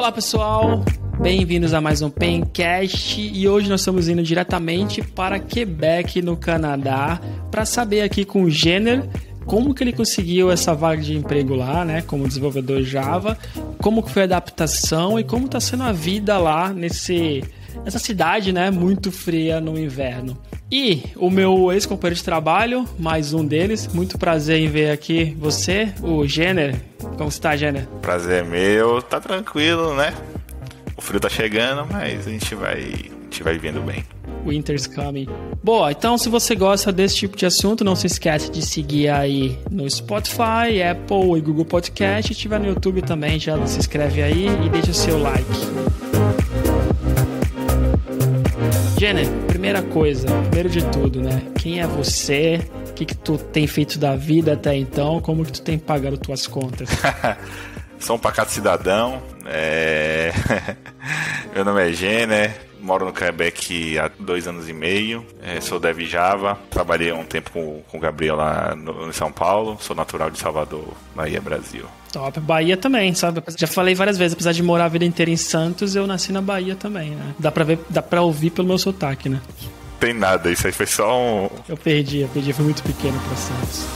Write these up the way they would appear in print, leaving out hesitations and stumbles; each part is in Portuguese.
Olá pessoal, bem-vindos a mais um Pencast e hoje nós estamos indo diretamente para Quebec, no Canadá, para saber aqui com o Jenner como que ele conseguiu essa vaga de emprego lá, né, como desenvolvedor Java, como que foi a adaptação e como está sendo a vida lá nessa cidade, né, muito fria no inverno. E o meu ex-companheiro de trabalho, mais um deles, muito prazer em ver aqui você, o Jenner. Como está, Jenner? Prazer é meu, tá tranquilo, né? O frio tá chegando, mas a gente vai vivendo bem. Winter's coming. Boa, então se você gosta desse tipo de assunto, não se esquece de seguir aí no Spotify, Apple e Google Podcast. Se estiver no YouTube também, já se inscreve aí e deixa o seu like. Jenner, primeira coisa, primeiro de tudo, né? Quem é você? O que tu tem feito da vida até então? Como que tu tem pagado tuas contas? Sou um pacato cidadão. Meu nome é Jenner. Moro no Quebec há 2 anos e meio. Sou dev Java. Trabalhei um tempo com o Gabriel lá em São Paulo. Sou natural de Salvador, Bahia, Brasil. Top, Bahia também, sabe? Já falei várias vezes, apesar de morar a vida inteira em Santos, eu nasci na Bahia também, né? Dá pra ouvir pelo meu sotaque, né? Tem nada, isso aí foi só um... Eu perdi, fui muito pequeno pra Santos.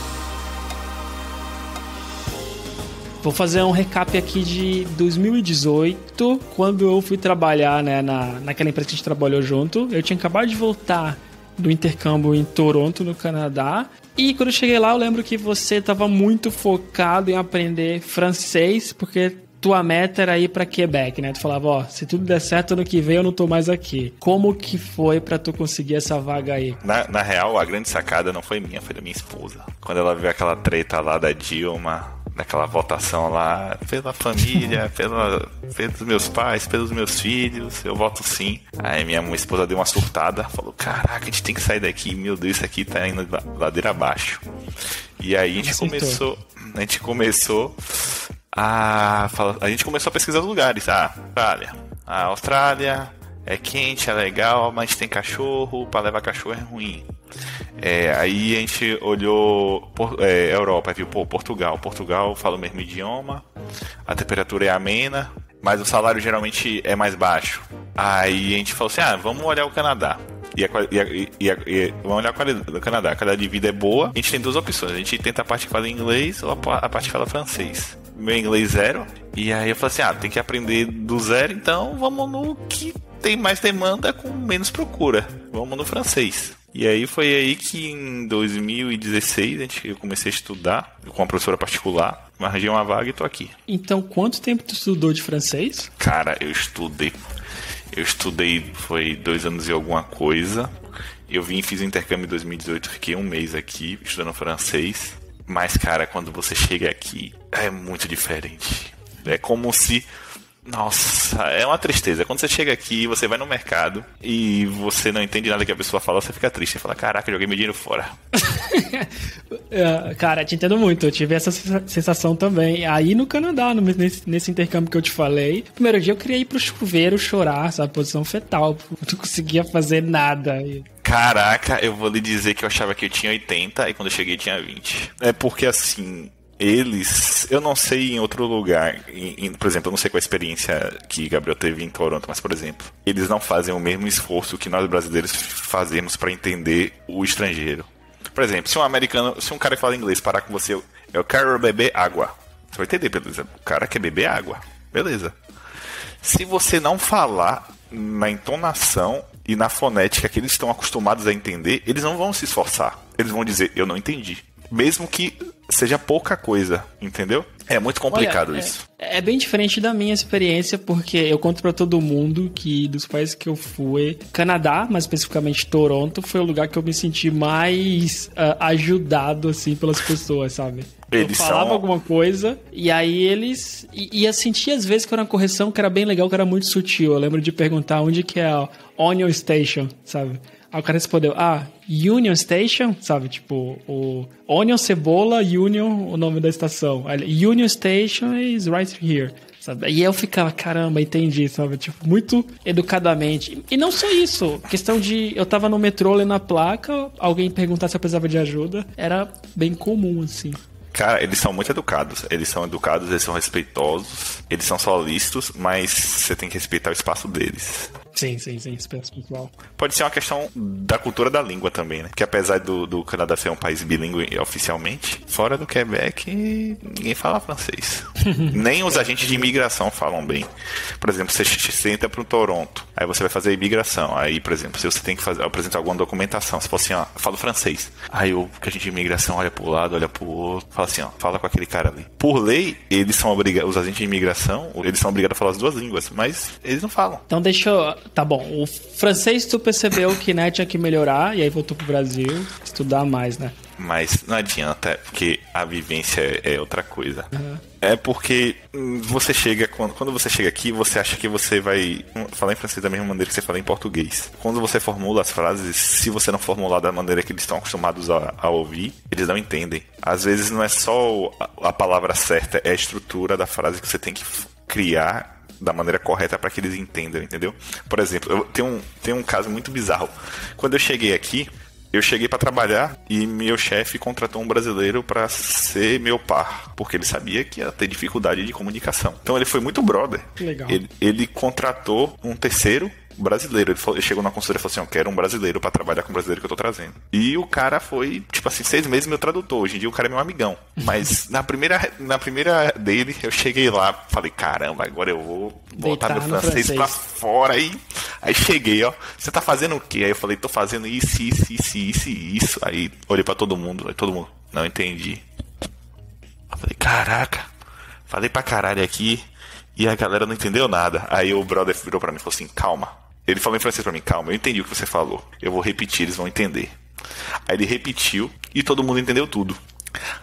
Vou fazer um recap aqui de 2018, quando eu fui trabalhar, né, naquela empresa que a gente trabalhou junto. Eu tinha acabado de voltar do intercâmbio em Toronto, no Canadá. E quando eu cheguei lá, eu lembro que você estava muito focado em aprender francês, porque tua meta era ir para Quebec, né? Tu falava, ó, se tudo der certo, ano que vem eu não tô mais aqui. Como que foi para tu conseguir essa vaga aí? Na real, a grande sacada não foi minha, foi da minha esposa. Quando ela viu aquela treta lá da Dilma, naquela votação lá, pela família, pelos meus pais, pelos meus filhos, eu voto sim. Aí minha esposa deu uma surtada, falou, caraca, a gente tem que sair daqui, meu Deus, isso aqui tá indo ladeira abaixo. E aí a gente começou a pesquisar os lugares. A Austrália é quente, é legal, mas tem cachorro, pra levar cachorro é ruim. Aí a gente olhou Europa, viu, Portugal fala o mesmo idioma, a temperatura é amena, mas o salário geralmente é mais baixo. Aí a gente falou assim, vamos olhar o Canadá. Vamos olhar a qualidade do Canadá. A qualidade de vida é boa. A gente tem 2 opções. A gente tenta a parte que fala inglês ou a parte que fala francês. Meu inglês 0. E aí eu falei assim, tem que aprender do 0, então vamos no que tem mais demanda com menos procura. Vamos no francês. E aí foi aí que em 2016 eu comecei a estudar com uma professora particular, arranjei uma vaga e tô aqui. Então, quanto tempo tu estudou de francês? Cara, eu estudei, foi 2 anos e alguma coisa. Eu fiz o intercâmbio em 2018, fiquei 1 mês aqui estudando francês. Mas, cara, quando você chega aqui, é muito diferente. É como se... Nossa, é uma tristeza. Quando você chega aqui, você vai no mercado e você não entende nada que a pessoa fala, você fica triste. Você fala, caraca, joguei meu dinheiro fora. Cara, te entendo muito. Eu tive essa sensação também. Aí no Canadá, nesse intercâmbio que eu te falei, primeiro dia eu queria ir pro chuveiro chorar, sabe? Posição fetal. Eu não conseguia fazer nada. Caraca, eu vou lhe dizer que eu achava que eu tinha 80 e quando eu cheguei tinha 20. É porque assim... eu não sei em outro lugar, por exemplo, eu não sei qual a experiência que Gabriel teve em Toronto, mas, por exemplo, eles não fazem o mesmo esforço que nós brasileiros fazemos para entender o estrangeiro. Por exemplo, se um cara que fala inglês parar com você, eu quero beber água, você vai entender, beleza? O cara quer beber água, beleza. Se você não falar na entonação e na fonética que eles estão acostumados a entender, eles não vão se esforçar, eles vão dizer, eu não entendi. Mesmo que seja pouca coisa, entendeu? É muito complicado isso. É bem diferente da minha experiência, porque eu conto pra todo mundo que dos países que eu fui, Canadá, mais especificamente Toronto, foi o lugar que eu me senti mais ajudado, assim, pelas pessoas, sabe? Eu falava alguma coisa, e aí eles... E eu sentia às vezes que era uma correção que era bem legal, que era muito sutil. Eu lembro de perguntar onde que é a Onion Station, sabe? Aí o cara respondeu, Union Station, sabe? Tipo, o Onion, cebola, Union, o nome da estação. Aí, Union Station is right here, sabe? E eu ficava, caramba, entendi, sabe? Tipo, muito educadamente. E não só isso, questão de... Eu tava no metrô lendo a placa, alguém perguntar se eu precisava de ajuda, era bem comum, assim. Cara, eles são muito educados. Eles são respeitosos, eles são solícitos, mas você tem que respeitar o espaço deles. Sim, espaço pessoal. Pode ser uma questão da cultura da língua também, né? Que apesar do Canadá ser um país bilíngue oficialmente, fora do Quebec, ninguém fala francês. Nem os agentes de imigração falam bem. Por exemplo, você entra para o Toronto, aí você vai fazer a imigração. Aí, por exemplo, se você tem que apresentar alguma documentação, se for assim, ó, eu falo francês. Aí o agente de imigração olha pro lado, olha pro outro, fala assim, ó, fala com aquele cara ali. Por lei, eles são obrigados, os agentes de imigração, eles são obrigados a falar as duas línguas, mas eles não falam. Então deixa eu... Tá bom, o francês tu percebeu que, né, tinha que melhorar, e aí voltou pro Brasil estudar mais, né? Mas não adianta, porque a vivência é outra coisa. Uhum. É porque você chega, quando você chega aqui, você acha que você vai falar em francês da mesma maneira que você fala em português. Quando você formula as frases, se você não formular da maneira que eles estão acostumados a ouvir, eles não entendem. Às vezes não é só a palavra certa, é a estrutura da frase que você tem que criar da maneira correta para que eles entendam, entendeu? Por exemplo, eu tenho um caso muito bizarro. Quando eu cheguei aqui, eu cheguei para trabalhar e meu chefe contratou um brasileiro para ser meu par, porque ele sabia que ia ter dificuldade de comunicação. Então ele foi muito brother. Legal. Ele contratou um terceiro brasileiro. Ele chegou na consultoria e falou assim, eu quero um brasileiro pra trabalhar com o brasileiro que eu tô trazendo. E o cara foi, tipo assim, 6 meses meu tradutor. Hoje em dia o cara é meu amigão. Mas na primeira dele, eu cheguei lá, falei, caramba, agora eu vou botar meu francês pra fora. Aí cheguei, ó, você tá fazendo o quê? Aí eu falei, tô fazendo isso. Aí olhei pra todo mundo, não entendi. Eu falei, caraca, falei pra caralho aqui e a galera não entendeu nada. Aí o brother virou pra mim e falou assim, calma. Ele falou em francês pra mim, calma, eu entendi o que você falou. Eu vou repetir, eles vão entender. Aí ele repetiu e todo mundo entendeu tudo.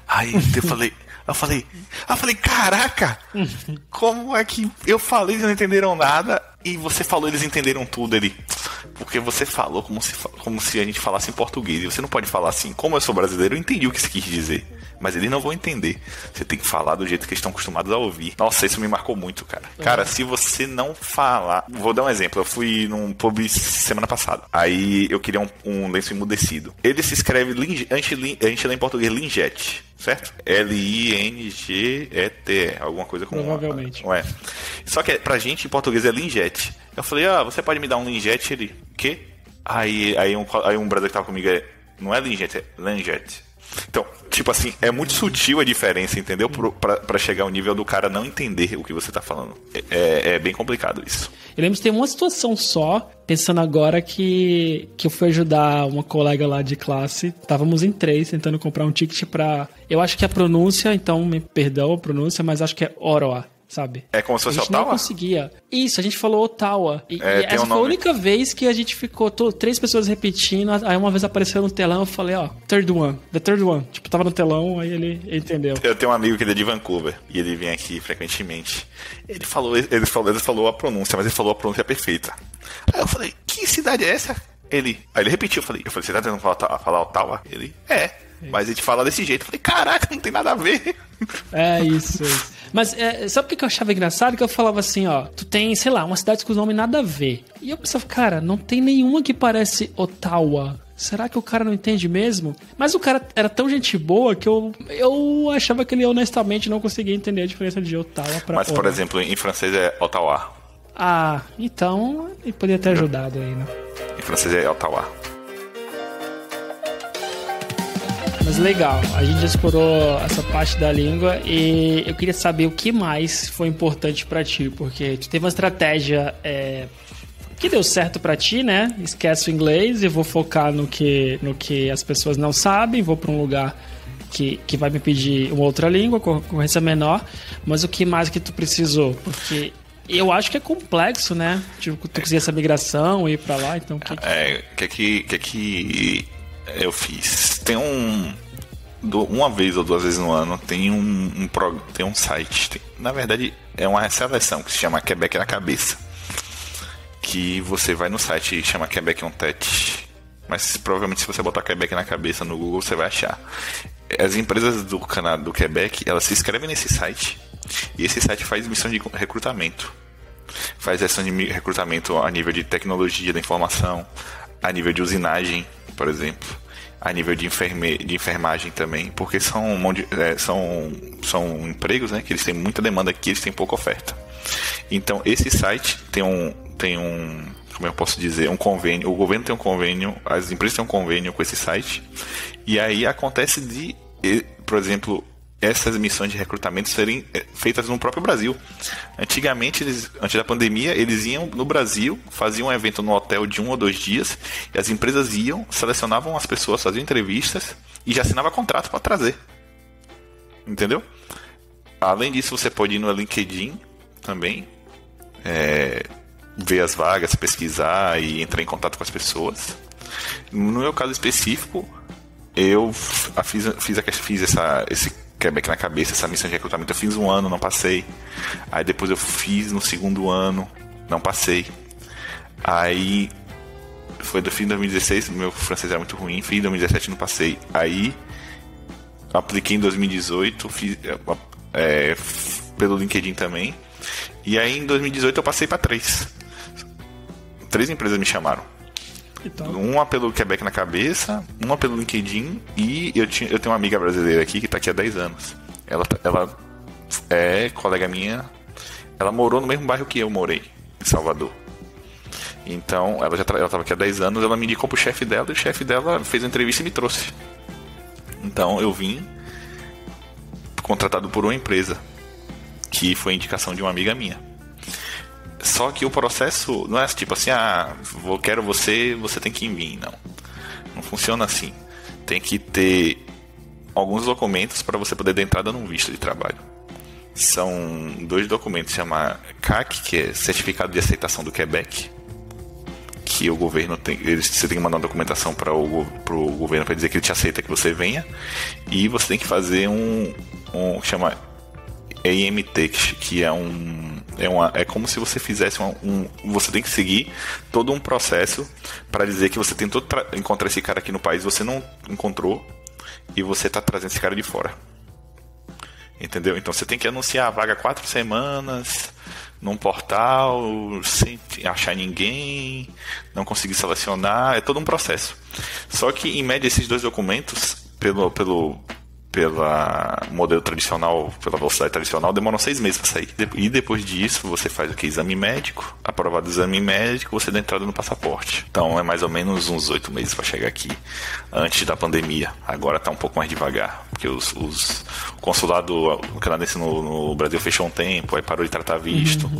Aí eu falei, caraca, como é que eu falei, eles não entenderam nada e você falou, eles entenderam tudo. Ele, porque você falou como se a gente falasse em português. E você não pode falar assim, como eu sou brasileiro, eu entendi o que você quis dizer. Mas eles não vão entender. Você tem que falar do jeito que eles estão acostumados a ouvir. Nossa, isso me marcou muito, cara. Cara, se você não falar... Vou dar um exemplo. Eu fui num pub semana passada. Aí eu queria um lenço emudecido. Ele se escreve... A gente lê em português Lingette, certo? L-I-N-G-E-T. Alguma coisa como... Provavelmente. Não é? Só que pra gente em português é Lingette. Eu falei, você pode me dar um Lingette? Ele, quê? Aí um brother que tava comigo não é Lingette, é Lingette. Então, tipo assim, é muito sutil a diferença, entendeu? Pra chegar ao nível do cara não entender o que você tá falando. É bem complicado isso. Eu lembro que tem uma situação só, pensando agora que eu fui ajudar uma colega lá de classe. Estávamos em 3 tentando comprar um ticket pra... Eu acho que é a pronúncia, então me perdão a pronúncia, mas acho que é Ottawa. Sabe? É como se fosse Ottawa? A gente não conseguia. Isso, a gente falou Ottawa. E essa foi a única vez que a gente ficou 3 pessoas repetindo. Aí uma vez apareceu no telão, eu falei, the third one. Tipo, tava no telão, aí ele entendeu. Eu tenho um amigo que ele é de Vancouver e ele vem aqui frequentemente. Ele falou a pronúncia, mas ele falou a pronúncia perfeita. Aí eu falei, que cidade é essa? Aí ele repetiu, eu falei, você tá tentando falar Ottawa? Ele, mas a gente fala desse jeito. Eu falei, caraca, não tem nada a ver. É isso. Mas sabe o que eu achava engraçado? Que eu falava assim, tu tem, sei lá, uma cidade com nome nada a ver. E eu pensava, cara, não tem nenhuma que parece Ottawa. Será que o cara não entende mesmo? Mas o cara era tão gente boa que eu achava que ele honestamente não conseguia entender a diferença de Ottawa pra Mas, por exemplo, em francês é Ottawa. Ah, então ele poderia ter ajudado aí, né? Em francês é Ottawa. Mas legal, a gente já explorou essa parte da língua e eu queria saber o que mais foi importante pra ti, porque tu teve uma estratégia que deu certo pra ti, né? Esquece o inglês e vou focar no que as pessoas não sabem, vou pra um lugar que vai me pedir uma outra língua, concorrência menor, mas o que mais que tu precisou? Porque eu acho que é complexo, né? Tipo, tu quisia essa migração, ir pra lá, então... que eu fiz? Tem uma vez ou 2 vezes no ano tem um site, na verdade é uma seleção que se chama Quebec na Cabeça, que você vai no site e chama Quebec on Tête, mas provavelmente se você botar Quebec na Cabeça no Google você vai achar. As empresas do Canadá, do Quebec, elas se inscrevem nesse site e esse site faz missão de recrutamento, faz ação de recrutamento a nível de tecnologia da informação, a nível de usinagem, por exemplo. a nível de enfermagem também, porque são empregos, né, que eles têm muita demanda aqui, eles têm pouca oferta. Então, esse site tem um como eu posso dizer, um convênio, o governo tem um convênio, as empresas têm um convênio com esse site, e aí acontece de, por exemplo, essas missões de recrutamento serem feitas no próprio Brasil. Antigamente, antes da pandemia, eles iam no Brasil, faziam um evento no hotel de 1 ou 2 dias, e as empresas iam, selecionavam as pessoas, faziam entrevistas, e já assinava contrato para trazer. Entendeu? Além disso, você pode ir no LinkedIn também, ver as vagas, pesquisar e entrar em contato com as pessoas. No meu caso específico, eu fiz esse Quebec na cabeça, essa missão de recrutamento. Eu fiz 1 ano, não passei. Aí depois eu fiz no 2º ano, não passei. Aí foi do fim de 2016, meu francês era muito ruim, fim de 2017 não passei. Aí apliquei em 2018, fiz pelo LinkedIn também. E aí em 2018 eu passei para 3 empresas me chamaram. Uma pelo Quebec na cabeça, uma pelo LinkedIn, e eu tenho uma amiga brasileira aqui que está aqui há 10 anos. Ela é colega minha, ela morou no mesmo bairro que eu morei, em Salvador. Então, ela estava aqui há 10 anos, ela me indicou pro chefe dela, e o chefe dela fez a entrevista e me trouxe. Então, eu vim contratado por uma empresa, que foi indicação de uma amiga minha. Só que o processo não é tipo assim, quero você tem que vir. Não funciona assim. Tem que ter alguns documentos para você poder dar entrada num visto de trabalho. São 2 documentos, chama CAC, que é Certificado de Aceitação do Quebec, que o governo tem, você tem que mandar uma documentação para o governo para dizer que ele te aceita que você venha, e você tem que fazer chama EMT, que é como se você fizesse você tem que seguir todo um processo para dizer que você tentou encontrar esse cara aqui no país, você não encontrou, e você está trazendo esse cara de fora. Entendeu? Então você tem que anunciar a vaga 4 semanas num portal, sem achar ninguém, não conseguir selecionar, é todo um processo. Só que, em média, esses 2 documentos, pela modelo tradicional, pela velocidade tradicional, demoram 6 meses para sair. E depois disso, você faz o que? Exame médico. Aprovado o exame médico, você dá entrada no passaporte. Então, é mais ou menos uns 8 meses para chegar aqui, antes da pandemia. Agora está um pouco mais devagar, porque o consulado canadense no Brasil fechou um tempo, aí parou de tratar visto.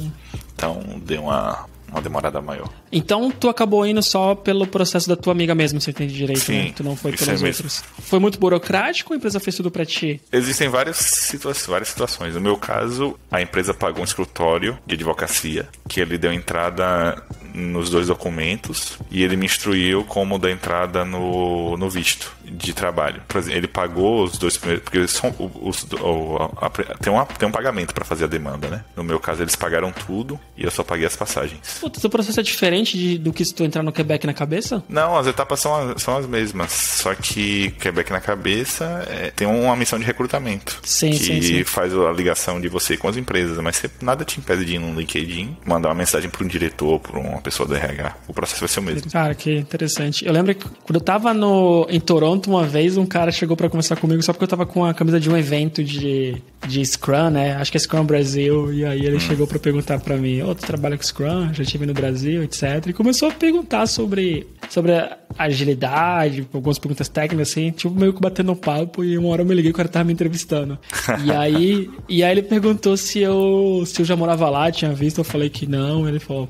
Então, deu uma demorada maior. Então, tu acabou indo só pelo processo da tua amiga mesmo, você entende direito, sim, né? Tu não foi pelos outros. Foi muito burocrático ou a empresa fez tudo pra ti? Existem várias situações. No meu caso, a empresa pagou um escritório de advocacia, que ele deu entrada nos 2 documentos, e ele me instruiu como dar entrada no visto de trabalho. Por exemplo, ele pagou os 2 primeiros, porque tem um pagamento para fazer a demanda, né? No meu caso, eles pagaram tudo e eu só paguei as passagens. Puta, o processo é diferente do que se tu entrar no Quebec na cabeça? Não, as etapas são as mesmas, só que Quebec na cabeça tem uma missão de recrutamento, que faz a ligação de você com as empresas, mas nada te impede de ir no LinkedIn, mandar uma mensagem para um diretor, para uma pessoa do RH. O processo vai ser o mesmo. Cara, que interessante. Eu lembro que quando eu tava em Toronto uma vez, um cara chegou pra conversar comigo só porque eu tava com a camisa de um evento de Scrum, né? Acho que é Scrum Brasil. E aí ele chegou pra perguntar pra mim: tu trabalha com Scrum? Já estive no Brasil, etc. E começou a perguntar sobre a agilidade, algumas perguntas técnicas, assim, tipo, meio que batendo um papo. E uma hora eu me liguei que o cara tava me entrevistando. E aí ele perguntou se eu já morava lá, tinha visto. Eu falei que não. Ele falou: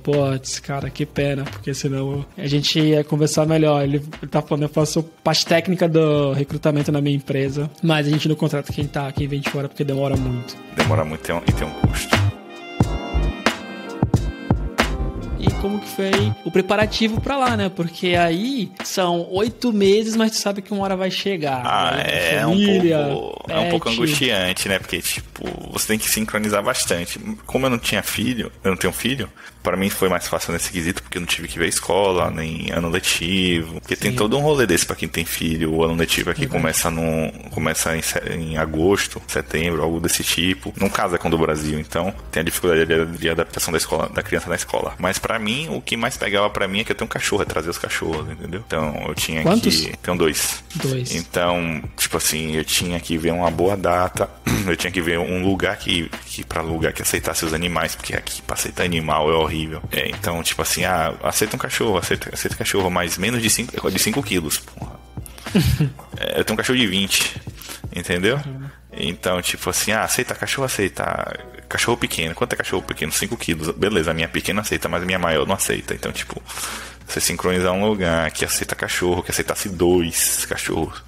cara, que pena, porque senão a gente ia conversar melhor. Ele tá falando: eu faço parte técnica do recrutamento na minha empresa, mas a gente não contrata quem vem de fora, porque demora muito. Demora muito e tem um custo. E como que foi o preparativo pra lá, né? Porque aí são 8 meses, mas tu sabe que uma hora vai chegar. É um pouco angustiante, né? Porque, você tem que sincronizar bastante. Como eu não tenho filho, pra mim foi mais fácil nesse quesito, porque eu não tive que ver a escola, nem ano letivo. Porque tem todo um rolê desse pra quem tem filho. O ano letivo aqui começa em agosto, setembro, algo desse tipo. Não casa com o do Brasil, então tem a dificuldade de adaptação da criança na escola. Mas pra Pra mim, o que mais pegava pra mim é que eu tenho um cachorro, é trazer os cachorros, entendeu? Então, eu tinha Quantos? que... Tenho 2. 2. Então, tipo assim, eu tinha que ver uma boa data, eu tinha que ver um lugar que pra lugar que aceitasse os animais, porque aqui pra aceitar animal é horrível. Então, tipo assim, aceita um cachorro, aceita cachorro, mas menos de 5 quilos, porra. Eu tenho um cachorro de 20, entendeu? Então, tipo assim, aceita cachorro, aceita. Cachorro pequeno, quanto é cachorro pequeno? 5 quilos. Beleza, a minha pequena aceita, mas a minha maior não aceita. Então, tipo, você sincronizar um lugar que aceita cachorro, que aceitasse 2 cachorros,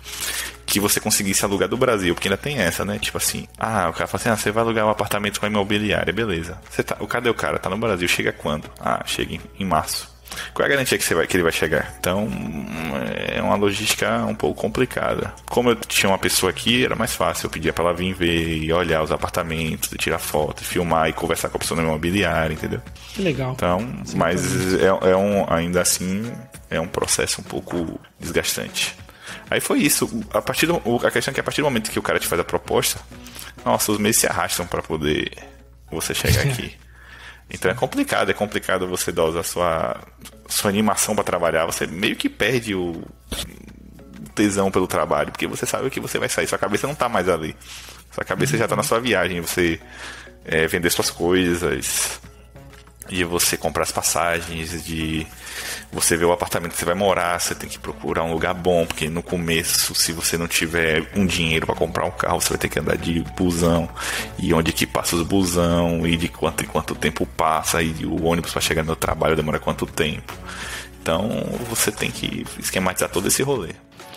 que você conseguisse alugar do Brasil, porque ainda tem essa, né? Tipo assim, o cara fala assim, você vai alugar um apartamento com a imobiliária, beleza. Cadê o cara? Tá no Brasil, chega quando? Chega em março. Qual é a garantia que ele vai chegar? Então, é uma logística um pouco complicada. Como eu tinha uma pessoa aqui, era mais fácil. Eu pedia pra ela vir ver e olhar os apartamentos, e tirar foto, e filmar e conversar com a pessoa na imobiliária, entendeu? Que legal. Então, mas ainda assim, é um processo um pouco desgastante. Aí foi isso. A questão é que a partir do momento que o cara te faz a proposta, nossa, os meses se arrastam pra poder você chegar aqui. Então é complicado você dosar a sua animação pra trabalhar, você meio que perde o tesão pelo trabalho, porque você sabe que você vai sair, sua cabeça não tá mais ali, sua cabeça já tá na sua viagem, você vender suas coisas, de você comprar as passagens, de você ver o apartamento que você vai morar, você tem que procurar um lugar bom, porque no começo, se você não tiver um dinheiro para comprar um carro, você vai ter que andar de busão, e onde que passa os busão, e de quanto em quanto tempo passa, e o ônibus para chegar no trabalho demora quanto tempo. Então você tem que esquematizar todo esse rolê.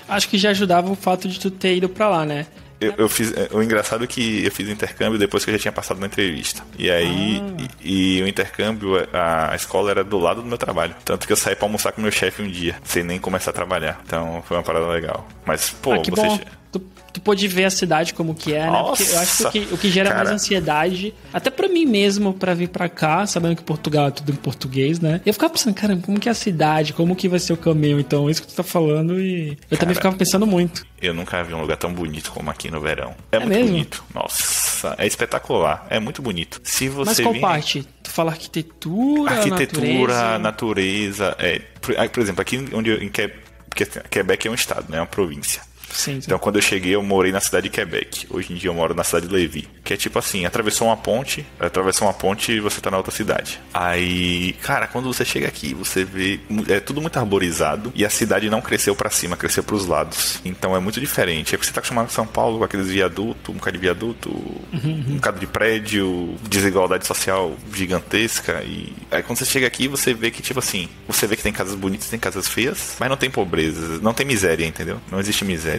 Acho que já ajudava o fato de tu ter ido pra lá, né? Eu fiz, o engraçado é que eu fiz intercâmbio depois que eu já tinha passado na entrevista. E aí, e o intercâmbio, a escola era do lado do meu trabalho. Tanto que eu saí pra almoçar com meu chefe um dia, sem nem começar a trabalhar. Então foi uma parada legal. Mas, pô, que bom. Tu pôde ver a cidade como que é, né? Nossa, porque eu acho que o que gera mais ansiedade, até pra mim mesmo, pra vir pra cá, sabendo que Portugal é tudo em português, né? Eu ficava pensando, caramba, como que é a cidade? Como que vai ser o caminho? Então, isso que tu tá falando, e eu também ficava pensando muito. Eu nunca vi um lugar tão bonito como aqui no verão. É muito mesmo? bonito. Nossa, é espetacular. É muito bonito. Se você Mas qual parte? Tu fala arquitetura, natureza. Por exemplo, aqui onde porque Quebec é um estado, né? É uma província. Sim. Então, quando eu cheguei, eu morei na cidade de Quebec. Hoje em dia eu moro na cidade de Lévis. Que é tipo assim, atravessou uma ponte e você tá na outra cidade. Aí, cara, quando você chega aqui, você vê... É tudo muito arborizado. E a cidade não cresceu pra cima, cresceu pros lados. Então é muito diferente. É porque você tá acostumado com São Paulo, com aqueles viadutos, um bocado de viaduto, um bocado de prédio, desigualdade social gigantesca. E aí quando você chega aqui, você vê que, tipo assim, você vê que tem casas bonitas, tem casas feias, mas não tem pobreza, não tem miséria, entendeu? Não existe miséria.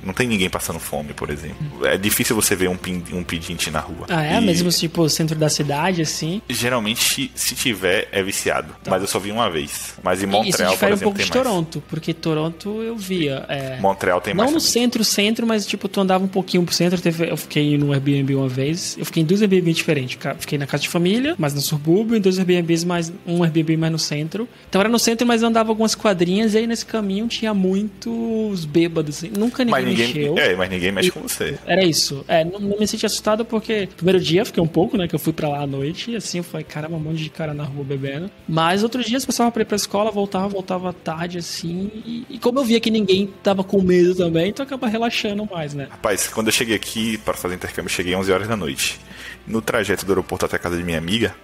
Não tem ninguém passando fome, por exemplo. É difícil você ver um pedinte na rua. Mesmo tipo centro da cidade, assim? Geralmente, se tiver, é viciado. Tá. Mas eu só vi uma vez. Mas em Montreal, por exemplo, tem mais. um pouco de Toronto, porque Toronto eu via. Montreal tem mais. Não no centro, mas tipo, tu andava um pouquinho pro centro. Eu fiquei no Airbnb uma vez. Eu fiquei em 2 Airbnb diferentes. Fiquei na casa de família, mas no subúrbio, em 2 Airbnbs, um Airbnb mais no centro. Então era no centro, mas eu andava algumas quadrinhas, e aí nesse caminho tinha muitos bêbados, assim. Nunca ninguém mexeu. Mas ninguém mexe com você. Era isso. Não me senti assustado porque primeiro dia eu fiquei um pouco, né? Que eu fui pra lá à noite, e assim eu falei, caramba, um monte de cara na rua bebendo. Mas outros dias eu passava pra ir pra escola, voltava à tarde, assim. E como eu via que ninguém tava com medo também, então acaba relaxando mais, né? Rapaz, quando eu cheguei aqui para fazer intercâmbio, eu cheguei 11 horas da noite. No trajeto do aeroporto até a casa de minha amiga,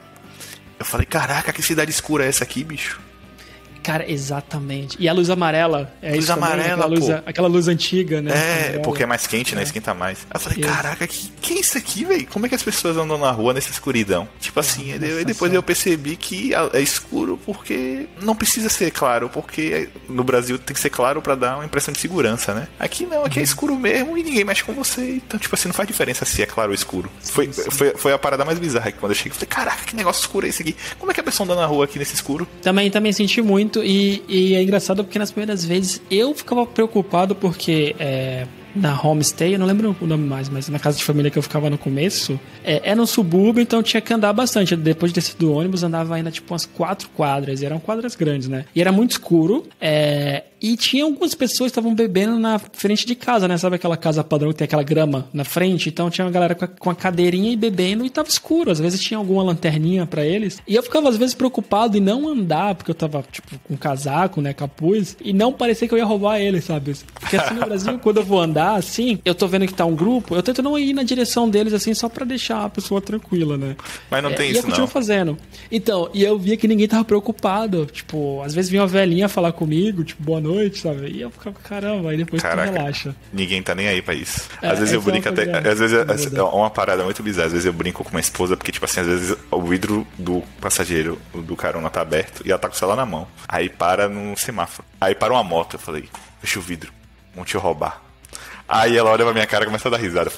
eu falei, caraca, que cidade escura é essa aqui, bicho? Cara, exatamente. E a luz amarela. Luz amarela, aquela luz antiga, né? Porque é mais quente, né? Esquenta mais. Eu falei, caraca, que é isso aqui, velho? Como é que as pessoas andam na rua nessa escuridão? Tipo assim, e depois eu percebi que é escuro porque não precisa ser claro, porque no Brasil tem que ser claro pra dar uma impressão de segurança, né? Aqui não, aqui é escuro mesmo e ninguém mexe com você. Então, tipo assim, não faz diferença se é claro ou escuro. Foi a parada mais bizarra que quando eu cheguei, eu falei, caraca, que negócio escuro é esse aqui? Como é que a pessoa anda na rua aqui nesse escuro? Também senti muito. E é engraçado porque nas primeiras vezes eu ficava preocupado porque na homestay, eu não lembro o nome mais, mas na casa de família que eu ficava no começo, era um subúrbio, então tinha que andar bastante. Depois de descer do ônibus, andava ainda tipo umas 4 quadras, e eram quadras grandes, né? E era muito escuro, E tinha algumas pessoas que estavam bebendo na frente de casa, né? Sabe aquela casa padrão que tem aquela grama na frente? Então tinha uma galera com a cadeirinha e bebendo e tava escuro. Às vezes tinha alguma lanterninha pra eles. E eu ficava às vezes preocupado em não andar, porque eu tava, tipo, com casaco, né? Capuz. E não parecia que eu ia roubar eles, sabe? Porque assim no Brasil, quando eu vou andar, assim, eu tô vendo que tá um grupo, eu tento não ir na direção deles, assim, só pra deixar a pessoa tranquila, né? Mas não tem isso, não. E eu continuo fazendo. Então, e eu via que ninguém tava preocupado. Tipo, às vezes vinha uma velhinha falar comigo, tipo, boa noite, sabe? E eu ficava, caramba, aí depois tu relaxa. Ninguém tá nem aí pra isso. Às vezes eu brinco até. Às vezes é uma parada muito bizarra. Às vezes eu brinco com uma esposa, porque, tipo assim, às vezes o vidro do passageiro do carona tá aberto e ela tá com o celular na mão. Aí para no semáforo. Aí para uma moto. Eu falei, fecha o vidro, vão te roubar. Aí ela olha pra minha cara e começa a dar risada.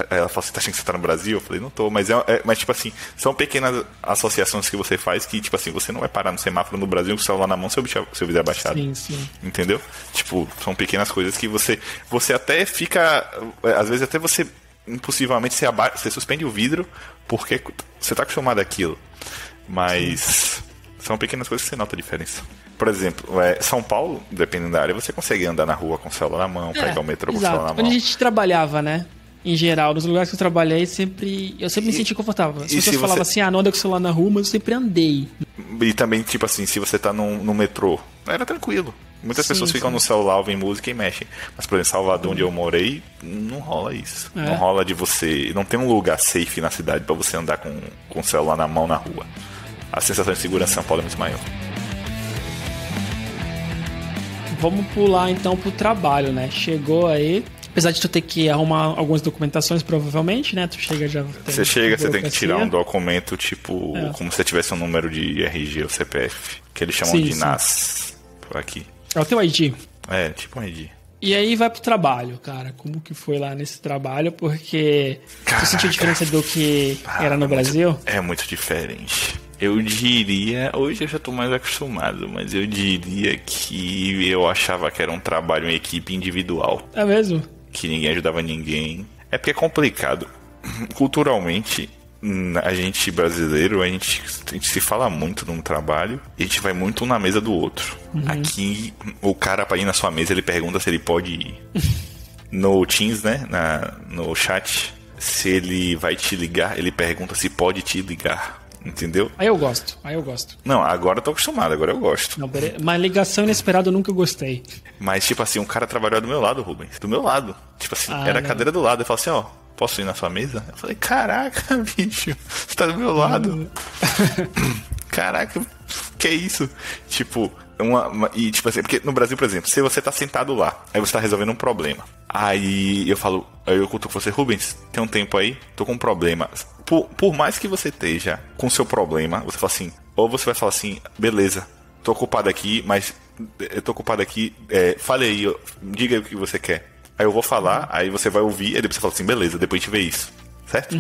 Ela fala assim, tá achando que você tá no Brasil? Eu falei, não tô, mas mas tipo assim, são pequenas associações que você faz que, tipo assim, você não vai parar no semáforo no Brasil com o celular na mão, seu vidro abaixado. Sim, sim. Entendeu? Tipo, são pequenas coisas que você até fica, às vezes até você, impossivelmente, você suspende o vidro porque você tá acostumado àquilo. Mas são pequenas coisas que você nota a diferença. Por exemplo, São Paulo, dependendo da área, você consegue andar na rua com o celular na mão, pegar o metrô com o celular na mão. Onde a gente trabalhava, né? Em geral, nos lugares que eu trabalhei, eu sempre me senti confortável. As pessoas falavam assim, não anda com o celular na rua, mas eu sempre andei. E também, tipo assim, se você tá no metrô, era tranquilo. Muitas pessoas ficam no celular, ouvem música e mexem. Mas, por exemplo, Salvador, onde eu morei, não rola isso. Não rola de você... Não tem um lugar safe na cidade pra você andar com o celular na mão na rua. A sensação de segurança em São Paulo é muito maior. Vamos pular então pro trabalho, né? Chegou aí, apesar de tu ter que arrumar algumas documentações, provavelmente, né? Tu chega já... Você tem que tirar um documento, tipo, como se tivesse um número de RG ou CPF, que eles chamam de NAS, por aqui. É o teu ID. É, tipo um ID. E aí vai pro trabalho, cara. Como que foi lá nesse trabalho? Porque tu sentiu diferença do que era no Brasil? É muito diferente. Eu diria, hoje eu já tô mais acostumado, mas eu diria que eu achava que era um trabalho em equipe individual. É mesmo? Que ninguém ajudava ninguém. É porque é complicado. Culturalmente, a gente brasileiro, a gente se fala muito num trabalho e a gente vai muito um na mesa do outro. Aqui, o cara pra ir na sua mesa, ele pergunta se ele pode ir. No Teams, né, no chat, se ele vai te ligar, ele pergunta se pode te ligar. Entendeu? Aí eu gosto. Não, agora eu tô acostumado, agora eu gosto. Não, mas ligação inesperada eu nunca gostei. Mas, tipo assim, um cara trabalhou do meu lado, Rubens. Do meu lado. Tipo assim, era a cadeira do lado. Ele falou assim, posso ir na sua mesa? Eu falei, caraca, bicho, você tá do meu lado. Caraca, que é isso? Tipo, e tipo assim, porque no Brasil, por exemplo, se você tá sentado lá, aí você tá resolvendo um problema. Aí eu conto com você, Rubens, tem um tempo aí, tô com um problema. Por mais que você esteja com o seu problema, você fala assim, ou você vai falar assim, beleza, tô ocupado aqui, mas eu tô ocupado aqui, fale aí, diga aí o que você quer. Aí eu vou falar, aí você vai ouvir, aí depois você fala assim, beleza, depois a gente vê isso. Certo?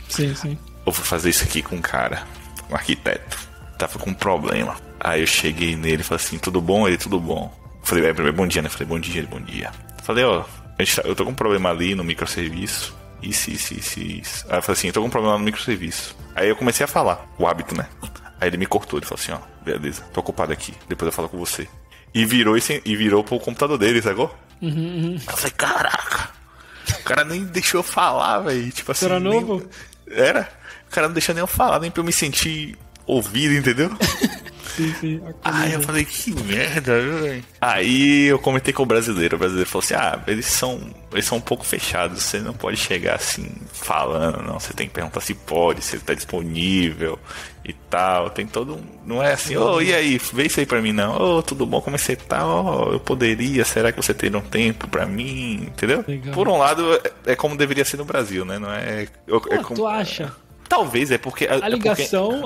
Sim. Eu vou fazer isso aqui com um cara, um arquiteto. Tava com um problema. Aí eu cheguei nele e falei assim, tudo bom? Ele, tudo bom. Falei, bom dia, né? Falei, bom dia. Falei, eu tô com um problema ali no microserviço. Isso. Aí eu falei assim, eu tô com um problema no microserviço. Aí eu comecei a falar, o hábito, né? Aí ele me cortou, ele falou assim, beleza, tô ocupado aqui, depois eu falo com você. E virou pro computador dele, sacou? Aí eu falei, caraca, o cara nem deixou eu falar, velho. Tipo assim. Era novo? Era. O cara não deixou nem eu falar, nem pra eu me sentir ouvido, entendeu? Sim. Aí eu falei, que merda, velho. Aí eu comentei com o brasileiro falou assim, eles são um pouco fechados, você não pode chegar assim, falando, não, você tem que perguntar se pode, se ele tá disponível e tal, tem todo não é assim, e aí, vê isso aí pra mim não, tudo bom, como é que você tá, eu poderia, será que você teria um tempo pra mim, entendeu? Legal. Por um lado, é como deveria ser no Brasil, né, não é... Tu acha? Talvez, é porque... A ligação,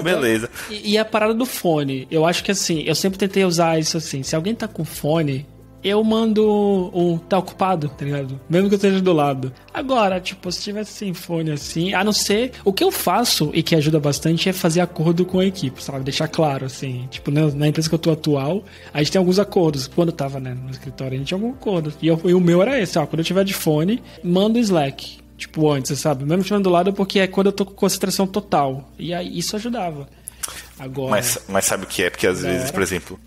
beleza. E a parada do fone. Eu acho que assim, eu sempre tentei usar isso assim. Se alguém tá com fone, eu mando tá ocupado, tá ligado? Mesmo que eu esteja do lado. Agora, tipo, se tivesse sem fone assim, a não ser... O que eu faço, e que ajuda bastante, é fazer acordo com a equipe, sabe? Deixar claro, assim. Tipo, na empresa que eu tô atual, a gente tem alguns acordos. Quando eu tava, né, no escritório, a gente tinha algum acordo. E o meu era esse, quando eu tiver de fone, manda o Slack. Tipo, antes, sabe? Mesmo tirando do lado, porque é quando eu tô com concentração total. E aí, isso ajudava. Agora. Mas sabe o que é? Porque às vezes, por exemplo,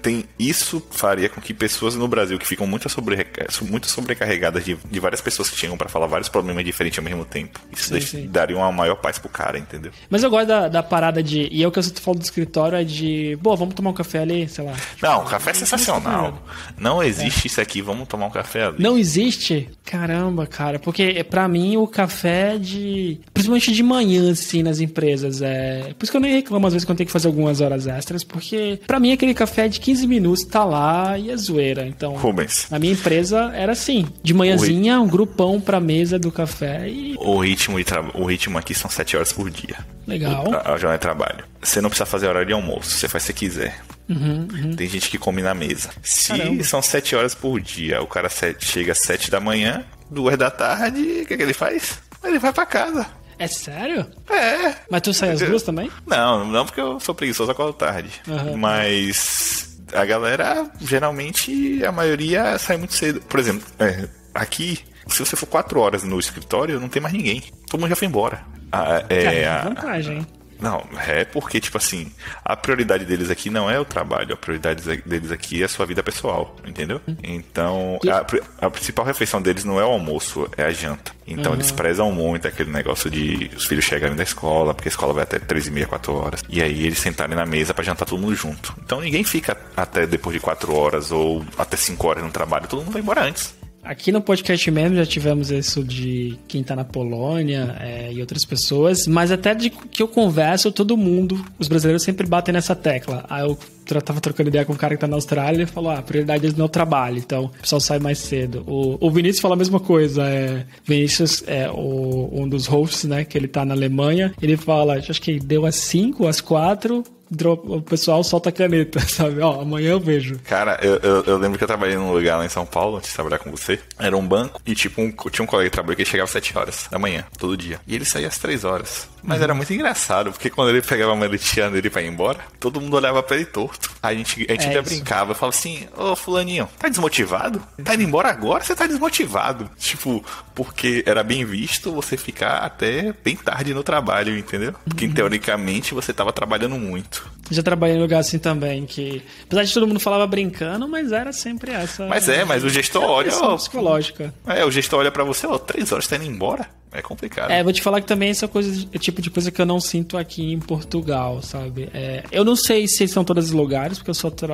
tem isso faria com que pessoas no Brasil que ficam muito sobrecarregadas de várias pessoas que chegam pra falar vários problemas diferentes ao mesmo tempo. Isso daria uma maior paz pro cara, entendeu? Mas eu gosto da parada de... E é o que eu tô falando do escritório, é de... Pô, vamos tomar um café ali, sei lá. Não, café é sensacional. Não existe isso aqui, vamos tomar um café ali. Não existe? Caramba, cara. Porque pra mim o café principalmente de manhã, assim, nas empresas. Por isso que eu nem reclamo às vezes quando tem que fazer algumas horas extras, porque pra mim aquele café de 15 minutos tá lá e é zoeira. Então, Rubens, na minha empresa era assim, de manhãzinha, um grupão pra mesa do café e... O ritmo aqui são 7 horas por dia. Legal. A jornada de trabalho. Você não precisa fazer horário de almoço, você faz se quiser. Tem gente que come na mesa. Se são 7 horas por dia, o cara chega às 7 da manhã, 2 da tarde, o que ele faz? Ele vai pra casa. É sério? É. Mas tu sai às 2 também? Não porque eu sou preguiçoso, acordo tarde. Mas a galera, geralmente, a maioria sai muito cedo. Por exemplo, aqui, se você for 4 horas no escritório, não tem mais ninguém. Todo mundo já foi embora. Vantagem. Não, porque, tipo assim, a prioridade deles aqui não é o trabalho, a prioridade deles aqui é a sua vida pessoal, entendeu? Então, a principal refeição deles não é o almoço, é a janta. Então, eles prezam muito aquele negócio de os filhos chegarem da escola, porque a escola vai até 3h30, 4 horas. E aí, eles sentarem na mesa pra jantar todo mundo junto. Então, ninguém fica até depois de 4 horas ou até 5 horas no trabalho, todo mundo vai embora antes. Aqui no podcast mesmo já tivemos isso de quem tá na Polônia e outras pessoas, mas até de que eu converso, todo mundo, os brasileiros sempre batem nessa tecla. Aí eu tava trocando ideia com um cara que tá na Austrália e falou, a prioridade deles não é o trabalho, então o pessoal sai mais cedo. O Vinícius fala a mesma coisa, Vinícius é um dos hosts, né, que ele tá na Alemanha, ele fala, acho que deu às 5, às 4... o pessoal solta a caneta, sabe? Amanhã eu vejo. Cara, eu lembro que eu trabalhei num lugar lá em São Paulo, antes de trabalhar com você. Era um banco e, tipo, tinha um colega que trabalhava que ele chegava às 7 horas da manhã, todo dia. E ele saía às 3 horas. Mas era muito engraçado, porque quando ele pegava a maletinha dele pra ir embora, todo mundo olhava pra ele torto. A gente ainda brincava, eu falava assim, fulaninho, tá desmotivado? Tá indo embora agora? Você tá desmotivado. Tipo, porque era bem visto você ficar até bem tarde no trabalho, entendeu? Porque, teoricamente, você tava trabalhando muito. Já trabalhei em lugar assim também, que apesar de todo mundo falava brincando, mas era sempre essa... Mas o gestor olha... psicológica. O gestor olha pra você, 3 horas, tá indo embora? É complicado. Vou te falar que também essa coisa, é tipo de coisa que eu não sinto aqui em Portugal, sabe? Eu não sei se são todos os lugares, porque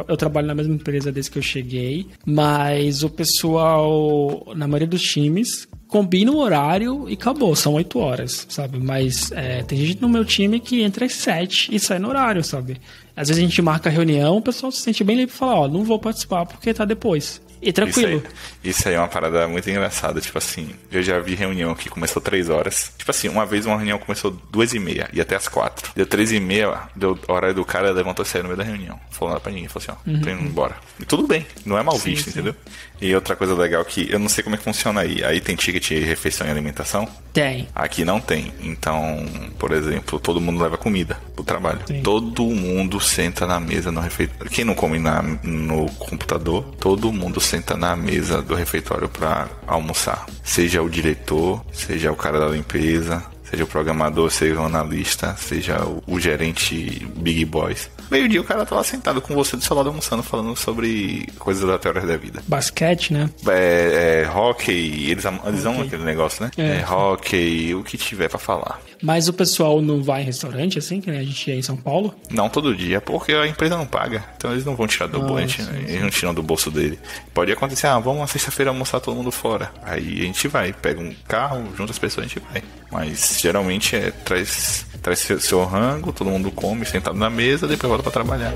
eu trabalho na mesma empresa desde que eu cheguei, mas o pessoal, na maioria dos times, combina o horário e acabou, são 8 horas, sabe? Mas tem gente no meu time que entra às 7 e sai no horário, sabe? Às vezes a gente marca a reunião, o pessoal se sente bem livre e fala, não vou participar porque tá depois. E tranquilo. Isso aí é uma parada muito engraçada. Tipo assim, eu já vi reunião que começou 3 horas. Tipo assim, uma vez uma reunião começou 2h30 e até às 4. Deu 3h30, deu a hora do cara, levantou e saiu no meio da reunião. Falou nada pra ninguém. Falou assim, tô indo embora. E tudo bem, não é mal visto, entendeu? E outra coisa legal que eu não sei como é que funciona aí. Aí tem ticket de refeição e alimentação? Tem. Aqui não tem. Então, por exemplo, todo mundo leva comida pro trabalho. Sim. Todo mundo senta na mesa no refeitório. Quem não come no computador, todo mundo senta na mesa do refeitório para almoçar. Seja o diretor, seja o cara da limpeza, seja o programador, seja o analista, seja o gerente Big Boys. Meio-dia o cara tá lá sentado com você do seu lado almoçando, falando sobre coisas aleatórias da vida. Basquete, né? Hockey, eles amam aquele negócio, né? Hockey, o que tiver pra falar. Mas o pessoal não vai em restaurante, assim, que a gente ia em São Paulo? Não todo dia, porque a empresa não paga. Então eles não vão tirar do bolso, eles não tiram do bolso dele. Pode acontecer, vamos na sexta-feira almoçar todo mundo fora. Aí a gente vai, pega um carro, junta as pessoas, a gente vai. Mas geralmente traz seu rango, todo mundo come sentado na mesa, depois volta pra trabalhar.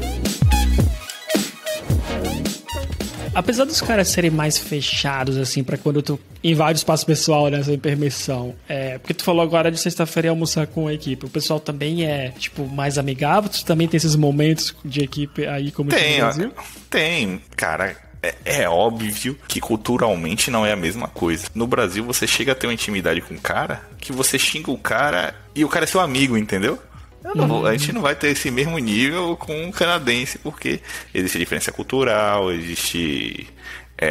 Apesar dos caras serem mais fechados, assim, pra quando tu invade o espaço pessoal, né, sem permissão, porque tu falou agora de sexta-feira almoçar com a equipe, o pessoal também é, tipo, mais amigável? Tu também tem esses momentos de equipe aí como no Brasil? Tem, cara. É óbvio que culturalmente não é a mesma coisa. No Brasil você chega a ter uma intimidade com o cara que você xinga o cara e o cara é seu amigo, entendeu? A gente não vai ter esse mesmo nível com um canadense, porque existe a diferença cultural, existe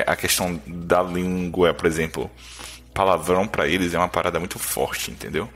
a questão da língua, por exemplo. Palavrão pra eles é uma parada muito forte, entendeu?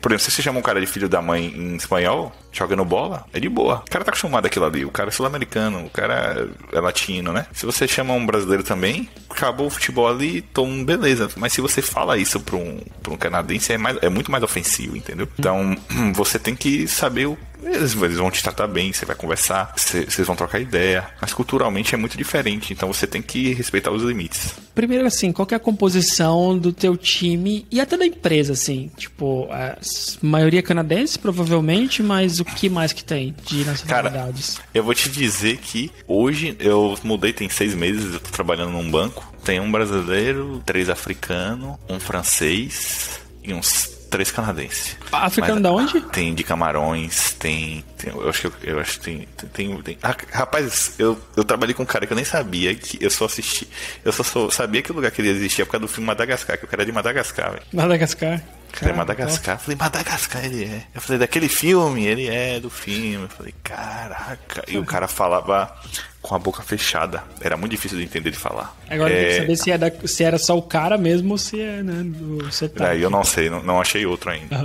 Por exemplo, se você chama um cara de filho da mãe em espanhol, jogando bola, é de boa. O cara tá acostumado àquilo ali. O cara é sul-americano, o cara é latino, né? Se você chama um brasileiro também, acabou o futebol ali, tom, beleza. Mas se você fala isso pra um canadense, é muito mais ofensivo, entendeu? Então, você tem que saber eles vão te tratar bem, você vai conversar, vocês vão trocar ideia, mas culturalmente é muito diferente, então você tem que respeitar os limites. Primeiro, assim, qual que é a composição do teu time e até da empresa, assim? Tipo, a maioria canadense, provavelmente, mas o que mais que tem de nacionalidades? Cara, eu vou te dizer que hoje eu mudei, tem 6 meses, eu tô trabalhando num banco, tem um brasileiro, 3 africanos, um francês e uns 3 canadenses. Africano da onde? Tem de Camarões, eu acho que tem. Rapaz, eu trabalhei com um cara que eu nem sabia, que eu só assisti. Eu só sabia que o lugar que ele existia por causa do filme Madagascar, que o cara é de Madagascar, velho. Madagascar. Cara, é Madagascar. Eu falei, Madagascar ele é. Eu falei, daquele filme, ele é do filme. Eu falei, caraca. E o cara falava com a boca fechada. Era muito difícil de entender de falar. Agora tem que saber se era só o cara mesmo ou se é, né, do sotaque. Eu não sei, não achei outro ainda. Uhum.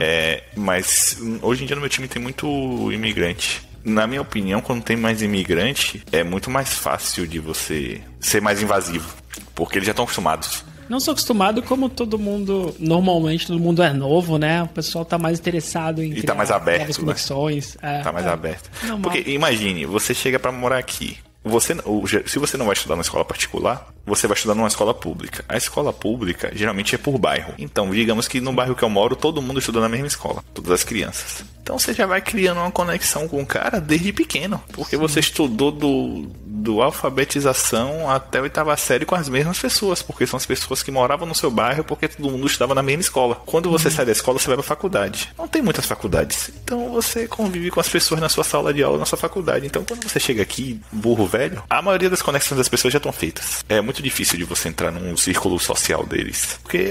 Mas hoje em dia no meu time tem muito imigrante. Na minha opinião, quando tem mais imigrante, é muito mais fácil de você ser mais invasivo. Porque eles já estão acostumados. Não sou acostumado, como todo mundo, normalmente todo mundo é novo, né? O pessoal tá mais interessado em tá mais aberto, novas conexões. Né? Tá mais aberto. Normal. Porque imagine, você chega pra morar aqui. Se você não vai estudar numa escola particular, você vai estudar numa escola pública. A escola pública geralmente é por bairro. Então, digamos que no bairro que eu moro, todo mundo estuda na mesma escola. Todas as crianças. Então você já vai criando uma conexão com o cara desde pequeno. Porque você estudou do alfabetização até a 8ª série com as mesmas pessoas. Porque são as pessoas que moravam no seu bairro, porque todo mundo estudava na mesma escola. Quando você sai da escola, você vai pra faculdade. Não tem muitas faculdades. Então você convive com as pessoas na sua sala de aula, na sua faculdade. Então quando você chega aqui, burro velho, a maioria das conexões das pessoas já estão feitas. É muito difícil de você entrar num círculo social deles. Porque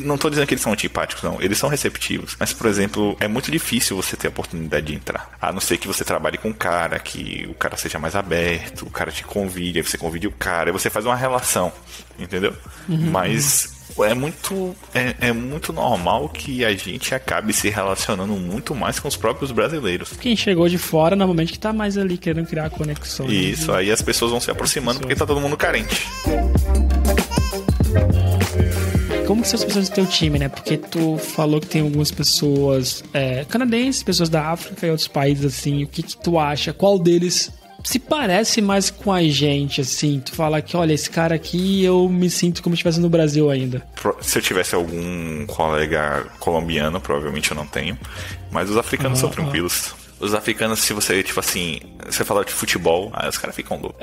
não estou dizendo que eles são antipáticos, não. Eles são receptivos. Mas, por exemplo, é muito difícil você ter a oportunidade de entrar. A não ser que você trabalhe com um cara, que o cara seja mais aberto, o cara te convide, aí você convide o cara, aí você faz uma relação. Entendeu? Mas é muito normal que a gente acabe se relacionando muito mais com os próprios brasileiros. Quem chegou de fora, normalmente, que tá mais ali querendo criar conexões. Isso, aí as pessoas vão se aproximando porque tá todo mundo carente. Como que são as pessoas do teu time, né? Porque tu falou que tem algumas pessoas canadenses, pessoas da África e outros países, assim. O que tu acha? Qual deles se parece mais com a gente, assim? Tu fala que, olha, esse cara aqui eu me sinto como se estivesse no Brasil ainda. Se eu tivesse algum colega colombiano, provavelmente eu não tenho. Mas os africanos são tranquilos. Os africanos, se você, tipo assim, você falar de futebol, aí os caras ficam loucos.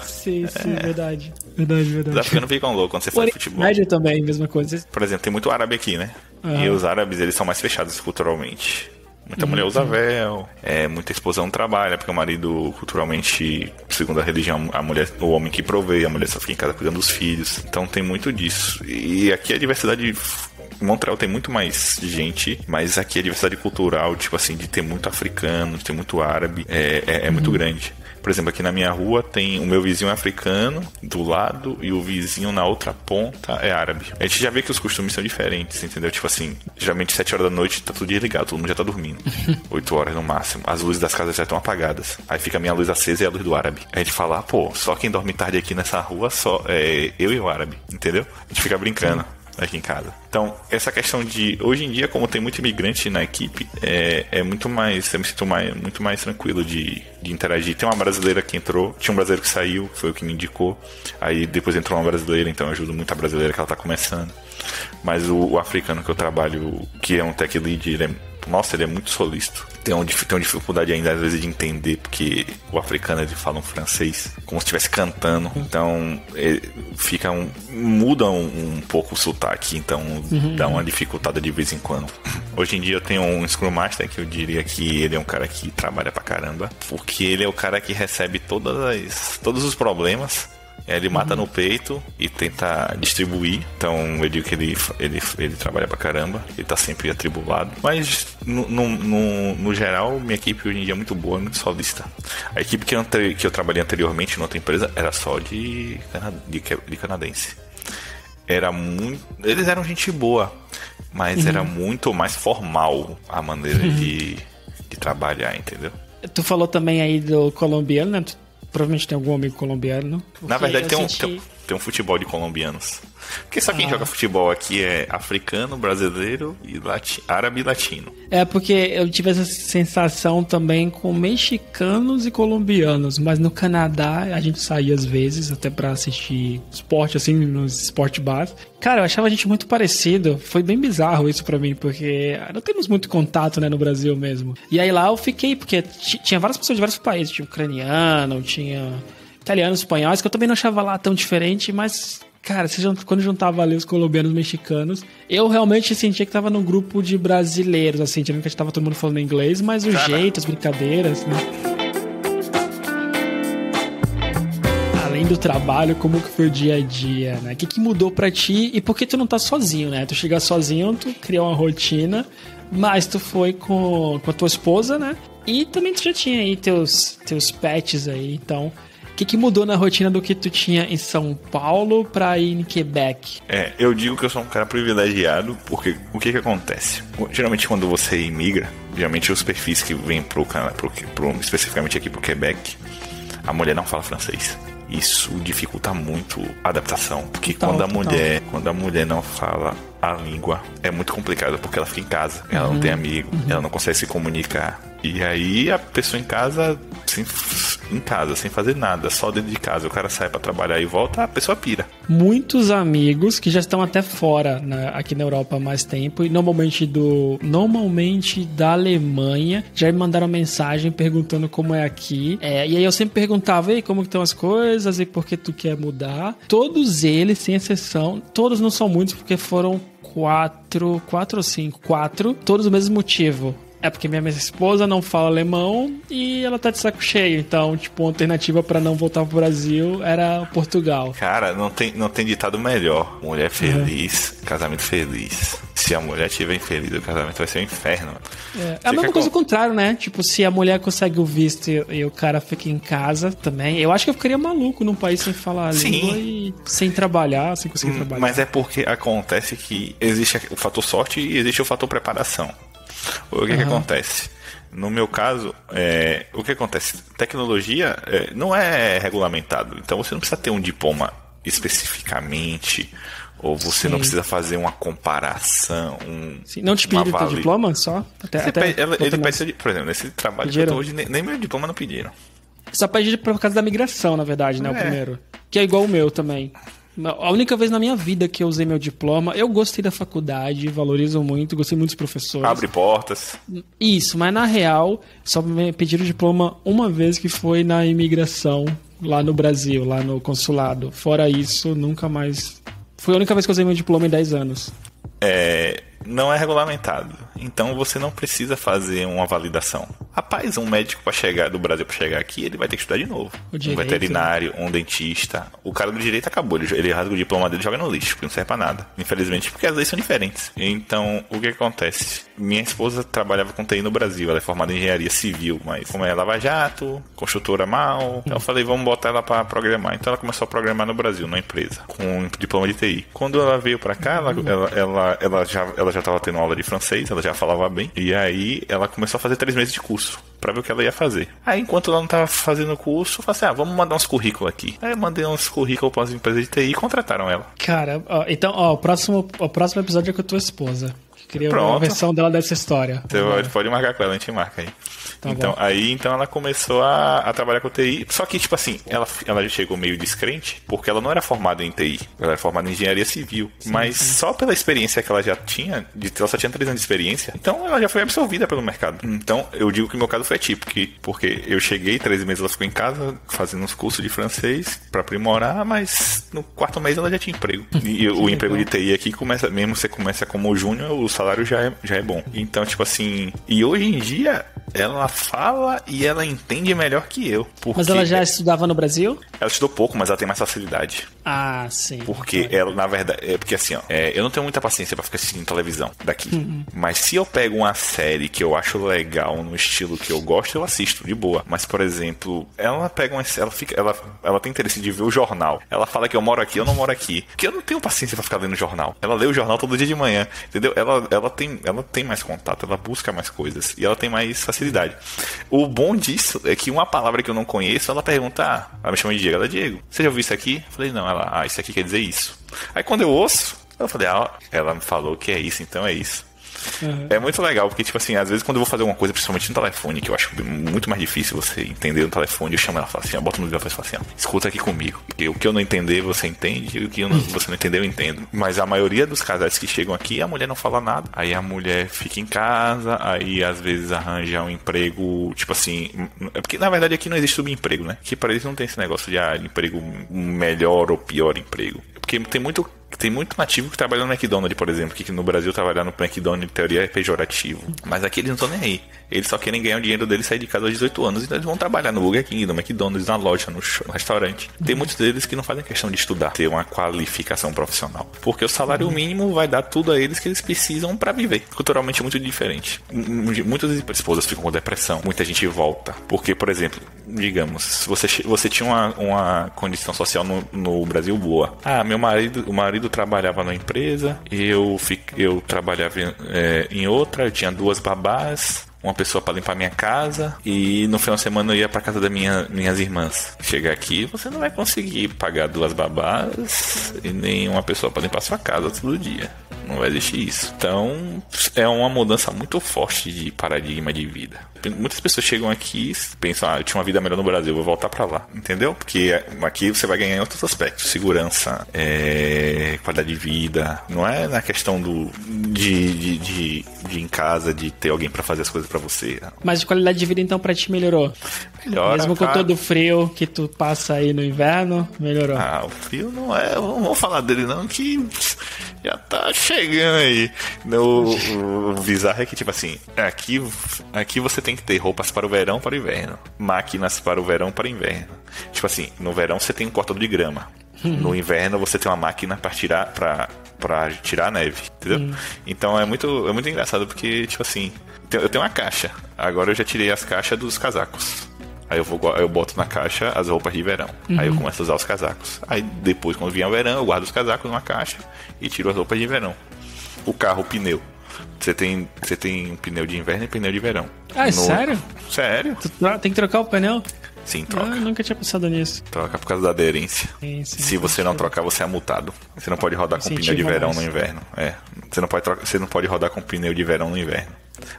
Sim, verdade. Verdade. Os africanos ficam loucos quando você fala de futebol. Média também, mesma coisa. Por exemplo, tem muito árabe aqui, né? E os árabes, eles são mais fechados culturalmente. Muita mulher usa véu, muita esposa não trabalha, porque o marido, culturalmente, segundo a religião, o homem que provê, a mulher só fica em casa cuidando dos filhos. Então tem muito disso. E aqui a diversidade... Em Montreal tem muito mais gente, mas aqui a diversidade cultural, tipo assim, de ter muito africano, de ter muito árabe, é muito grande. Por exemplo, aqui na minha rua tem o meu vizinho africano do lado e o vizinho na outra ponta é árabe. A gente já vê que os costumes são diferentes, entendeu? Tipo assim, geralmente 7 horas da noite tá tudo desligado, todo mundo já tá dormindo. 8 horas no máximo. As luzes das casas já estão apagadas. Aí fica a minha luz acesa e a luz do árabe. Aí a gente fala, só quem dorme tarde aqui nessa rua é eu e o árabe, entendeu? A gente fica brincando aqui em casa. Então, essa questão de... Hoje em dia, como tem muito imigrante na equipe, é muito mais... Eu me sinto muito mais tranquilo de interagir. Tem uma brasileira que entrou, tinha um brasileiro que saiu, foi o que me indicou. Aí depois entrou uma brasileira, então eu ajudo muito a brasileira que ela tá começando. Mas o africano que eu trabalho, que é um tech lead, ele é muito solícito. Tem uma dificuldade ainda às vezes de entender, porque o africano ele fala um francês como se estivesse cantando, então muda um pouco o sotaque, então dá uma dificultada de vez em quando. Hoje em dia eu tenho um Scrum Master que eu diria que ele é um cara que trabalha pra caramba, porque ele é o cara que recebe todos os problemas. Ele mata no peito e tenta distribuir. Então eu digo que ele trabalha pra caramba. Ele tá sempre atribulado. Mas no geral, minha equipe hoje em dia é muito boa, muito solista. A equipe que eu trabalhei anteriormente em outra empresa era só de canadense. Eles eram gente boa. mas era muito mais formal a maneira de trabalhar, entendeu? Tu falou também aí do colombiano, né? Tu provavelmente tem algum amigo colombiano. Na verdade, tem um futebol de colombianos. Porque só quem joga futebol aqui é africano, brasileiro e árabe e latino. É, porque eu tive essa sensação também com mexicanos e colombianos, mas no Canadá a gente saía às vezes até pra assistir esporte, assim, nos sport bars. Cara, eu achava a gente muito parecido. Foi bem bizarro isso pra mim, porque não temos muito contato, né, no Brasil mesmo. E aí lá eu fiquei, porque tinha várias pessoas de vários países. Tinha ucraniano, tinha italianos, espanhóis, que eu também não achava lá tão diferente, mas... Cara, quando juntava ali os colombianos, mexicanos, eu realmente sentia que tava num grupo de brasileiros, assim, tirando que a gente tava todo mundo falando inglês, mas o jeito, as brincadeiras, né? Além do trabalho, como que foi o dia a dia, né? O que mudou pra ti e por que tu não tá sozinho, né? Tu chegar sozinho, tu criou uma rotina, mas tu foi com a tua esposa, né? E também tu já tinha aí teus pets aí, então... O que mudou na rotina do que tu tinha em São Paulo pra ir em Quebec? Eu digo que eu sou um cara privilegiado, porque o que acontece? Geralmente quando você imigra, geralmente os perfis que vêm especificamente aqui pro Quebec, a mulher não fala francês. Isso dificulta muito a adaptação, porque quando a mulher não fala a língua, é muito complicado, porque ela fica em casa, ela não tem amigo, ela não consegue se comunicar. E aí a pessoa em casa, sem fazer nada, só dentro de casa, o cara sai pra trabalhar e volta, a pessoa pira. Muitos amigos que já estão até fora, né, aqui na Europa há mais tempo, e normalmente da Alemanha, já me mandaram mensagem perguntando como é aqui. E aí eu sempre perguntava, ei, como que estão as coisas, e por que tu quer mudar? Todos eles, sem exceção, todos não são muitos, porque foram quatro ou cinco, todos o mesmo motivo. É porque minha esposa não fala alemão e ela tá de saco cheio. Então, tipo, uma alternativa pra não voltar pro Brasil era Portugal. Cara, não tem ditado melhor. Mulher feliz, casamento feliz. Se a mulher estiver infeliz, o casamento vai ser um inferno. É a mesma coisa ao contrário, né? Tipo, se a mulher consegue o visto e o cara fica em casa também, eu acho que eu ficaria maluco num país sem falar a língua e sem trabalhar, sem conseguir trabalhar. Mas é porque acontece que existe o fator sorte e existe o fator preparação. O que acontece? No meu caso, o que acontece? Tecnologia não é regulamentado, então você não precisa ter um diploma especificamente, ou você não precisa fazer uma comparação. Não te pediram teu diploma só? Ele pede, por exemplo, nesse trabalho que eu tô hoje, nem meu diploma não pediram. Só pede por causa da migração, na verdade, né? O primeiro. Que é igual o meu também. A única vez na minha vida que eu usei meu diploma, eu gostei da faculdade, valorizo muito, gostei muito dos professores. Abre portas. Isso, mas na real, só me pediram diploma uma vez, que foi na imigração, lá no Brasil, lá no consulado. Fora isso, nunca mais... Foi a única vez que eu usei meu diploma em 10 anos. Não é regulamentado. Então você não precisa fazer uma validação. Rapaz, um médico do Brasil para chegar aqui, ele vai ter que estudar de novo. Um veterinário, um dentista. O cara do direito acabou. Ele rasga o diploma dele e joga no lixo, porque não serve pra nada. Infelizmente, porque as leis são diferentes. Então, o que acontece? Minha esposa trabalhava com TI no Brasil. Ela é formada em engenharia civil, mas como é Lava Jato, construtora mal, então eu falei, vamos botar ela para programar. Então ela começou a programar no Brasil, numa empresa, com um diploma de TI. Quando ela veio para cá, ela já estava tendo aula de francês, ela já falava bem. E aí ela começou a fazer 3 meses de curso pra ver o que ela ia fazer. Aí enquanto ela não tava fazendo o curso, eu falei assim, vamos mandar uns currículos aqui. Aí eu mandei uns currículos para as empresas de TI e contrataram ela. Cara, então, o próximo episódio é com a tua esposa. Queria ver a versão dela dessa história. Você pode marcar com ela, a gente marca aí. Tá então ela começou a trabalhar com TI. Só que, tipo assim, ela já chegou meio descrente, porque ela não era formada em TI. Ela era formada em engenharia civil. Mas só pela experiência que ela já tinha, ela só tinha 3 anos de experiência, então ela já foi absorvida pelo mercado. Então, eu digo que o meu caso foi típico, porque eu cheguei, 3 meses ela ficou em casa, fazendo uns cursos de francês pra aprimorar, mas no 4º mês ela já tinha emprego. E o emprego de TI aqui mesmo você começa como júnior, o salário já é bom. Então, tipo assim, e hoje em dia ela fala e ela entende melhor que eu. Mas ela já estudava no Brasil? Ela estudou pouco, mas ela tem mais facilidade. Ah, sim. Porque ela, na verdade, porque assim, ó, eu não tenho muita paciência pra ficar assistindo televisão daqui. Mas se eu pego uma série que eu acho legal, no estilo que eu gosto, eu assisto, de boa. Mas, por exemplo, ela pega ela tem interesse de ver o jornal. Ela fala que eu moro aqui, eu não moro aqui. Porque eu não tenho paciência pra ficar lendo jornal. Ela lê o jornal todo dia de manhã, entendeu? Ela tem mais contato, ela busca mais coisas. E ela tem mais facilidade. O bom disso é que uma palavra que eu não conheço, ela pergunta, ela me chama de Diego. Ela, Diego, você já ouviu isso aqui? Eu falei, não. Ela, isso aqui quer dizer isso. Aí quando eu ouço, eu falei, ela me falou que é isso, então é isso. É muito legal, porque, tipo assim, às vezes quando eu vou fazer alguma coisa, principalmente no telefone, que eu acho muito mais difícil você entender no telefone, eu chamo ela e falo assim, bota no microfone e falo assim, escuta aqui comigo. Porque o que eu não entender, você entende, e o que você não entender, eu entendo. Mas a maioria dos casais que chegam aqui, a mulher não fala nada. Aí a mulher fica em casa, aí às vezes arranja um emprego, tipo assim, é porque na verdade aqui não existe subemprego, né? Aqui para eles não tem esse negócio de emprego melhor ou pior emprego. Porque tem muito nativo que trabalha no McDonald's, por exemplo, que no Brasil trabalhar no McDonald's em teoria é pejorativo. Mas aqui eles não estão nem aí. Eles só querem ganhar o dinheiro deles, sair de casa aos 18 anos, então eles vão trabalhar no Burger King, no McDonald's, na loja, no restaurante. Tem muitos deles que não fazem questão de estudar, ter uma qualificação profissional. Porque o salário mínimo vai dar tudo a eles que eles precisam pra viver. Culturalmente é muito diferente. Muitas esposas ficam com depressão, muita gente volta. Porque, por exemplo, digamos, você tinha uma condição social no Brasil boa. O marido trabalhava numa empresa, eu trabalhava em outra, eu tinha 2 babás, uma pessoa para limpar minha casa, e no final de semana eu ia para casa das minhas irmãs. Chegar aqui, você não vai conseguir pagar 2 babás e nem uma pessoa para limpar sua casa todo dia. Não vai existir isso. Então, é uma mudança muito forte de paradigma de vida. Muitas pessoas chegam aqui e pensam, eu tinha uma vida melhor no Brasil, vou voltar pra lá. Entendeu? Porque aqui você vai ganhar em outros aspectos. Segurança, qualidade de vida. Não é na questão de em casa, de ter alguém pra fazer as coisas pra você. Mas de qualidade de vida, então, pra ti melhorou? Melhora, mesmo com todo o frio que tu passa aí no inverno, melhorou? O frio não é... Não vou falar dele não, que já tá chegando aí. O bizarro é que, tipo assim, aqui você tem que ter roupas para o verão, para o inverno. Máquinas para o verão, para o inverno. Tipo assim, no verão você tem um cortador de grama. No inverno você tem uma máquina para tirar a neve, entendeu? Então é muito engraçado porque, tipo assim, eu tenho uma caixa. Agora eu já tirei as caixas dos casacos. Aí eu boto na caixa as roupas de verão. Aí eu começo a usar os casacos. Aí depois, quando vier o verão, eu guardo os casacos numa caixa e tiro as roupas de verão. O carro, o pneu. Você tem pneu de inverno e pneu de verão. Sério? Sério? Tem que trocar o pneu? Sim, troca. Eu nunca tinha pensado nisso. Troca por causa da aderência. Sim, Se você não trocar, você é multado. Você não pode rodar com pneu de verão no inverno. Você não pode rodar com pneu de verão no inverno.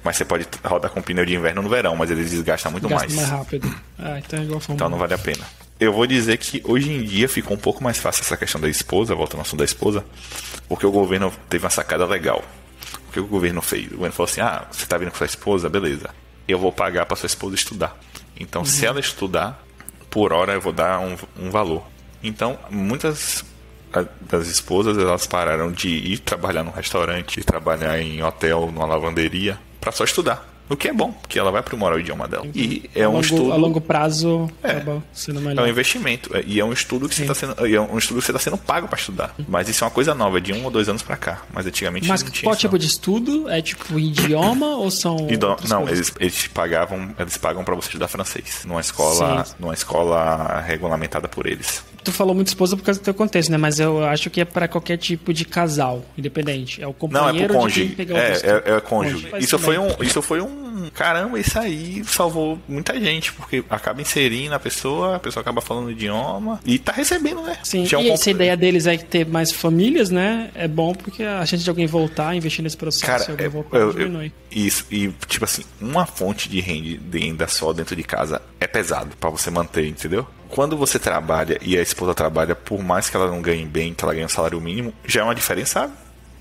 Mas você pode rodar com pneu de inverno no verão, mas ele desgasta muito mais. Mais rápido. Então é igual a Fórmula 1. Então não vale a pena. Eu vou dizer que hoje em dia ficou um pouco mais fácil essa questão da esposa, voltando ao assunto da esposa, porque o governo teve uma sacada legal. O que o governo fez? O governo falou assim, você tá vindo com sua esposa? Beleza. Eu vou pagar pra sua esposa estudar. Então, se ela estudar, por hora eu vou dar um valor. Então, muitas das esposas, elas pararam de ir trabalhar num restaurante, trabalhar em hotel, numa lavanderia, pra só estudar. O que é bom, porque ela vai aprimorar o idioma dela. E é um estudo... A longo prazo, acaba sendo melhor. É um investimento. E é um estudo que você está sendo pago para estudar. Mas isso é uma coisa nova, de 1 ou 2 anos para cá. Mas antigamente não tinha. Mas qual tipo de estudo? É tipo idioma ou são... Não, eles pagam para você estudar francês. Numa escola regulamentada por eles. Tu falou muito esposa por causa do teu contexto, né? Mas eu acho que é para qualquer tipo de casal, independente. É o companheiro. Não, é pro cônjuge. É cônjuge. Isso foi um... Caramba, isso aí salvou muita gente, porque acaba inserindo a pessoa acaba falando o idioma e tá recebendo, né? Sim, essa ideia deles é ter mais famílias, né? É bom porque a chance de alguém voltar, investir nesse processo, alguém voltar, diminui. Isso, e tipo assim, uma fonte de renda só dentro de casa é pesado pra você manter, entendeu? Quando você trabalha e a esposa trabalha, por mais que ela não ganhe bem, que ela ganhe um salário mínimo, já é uma diferença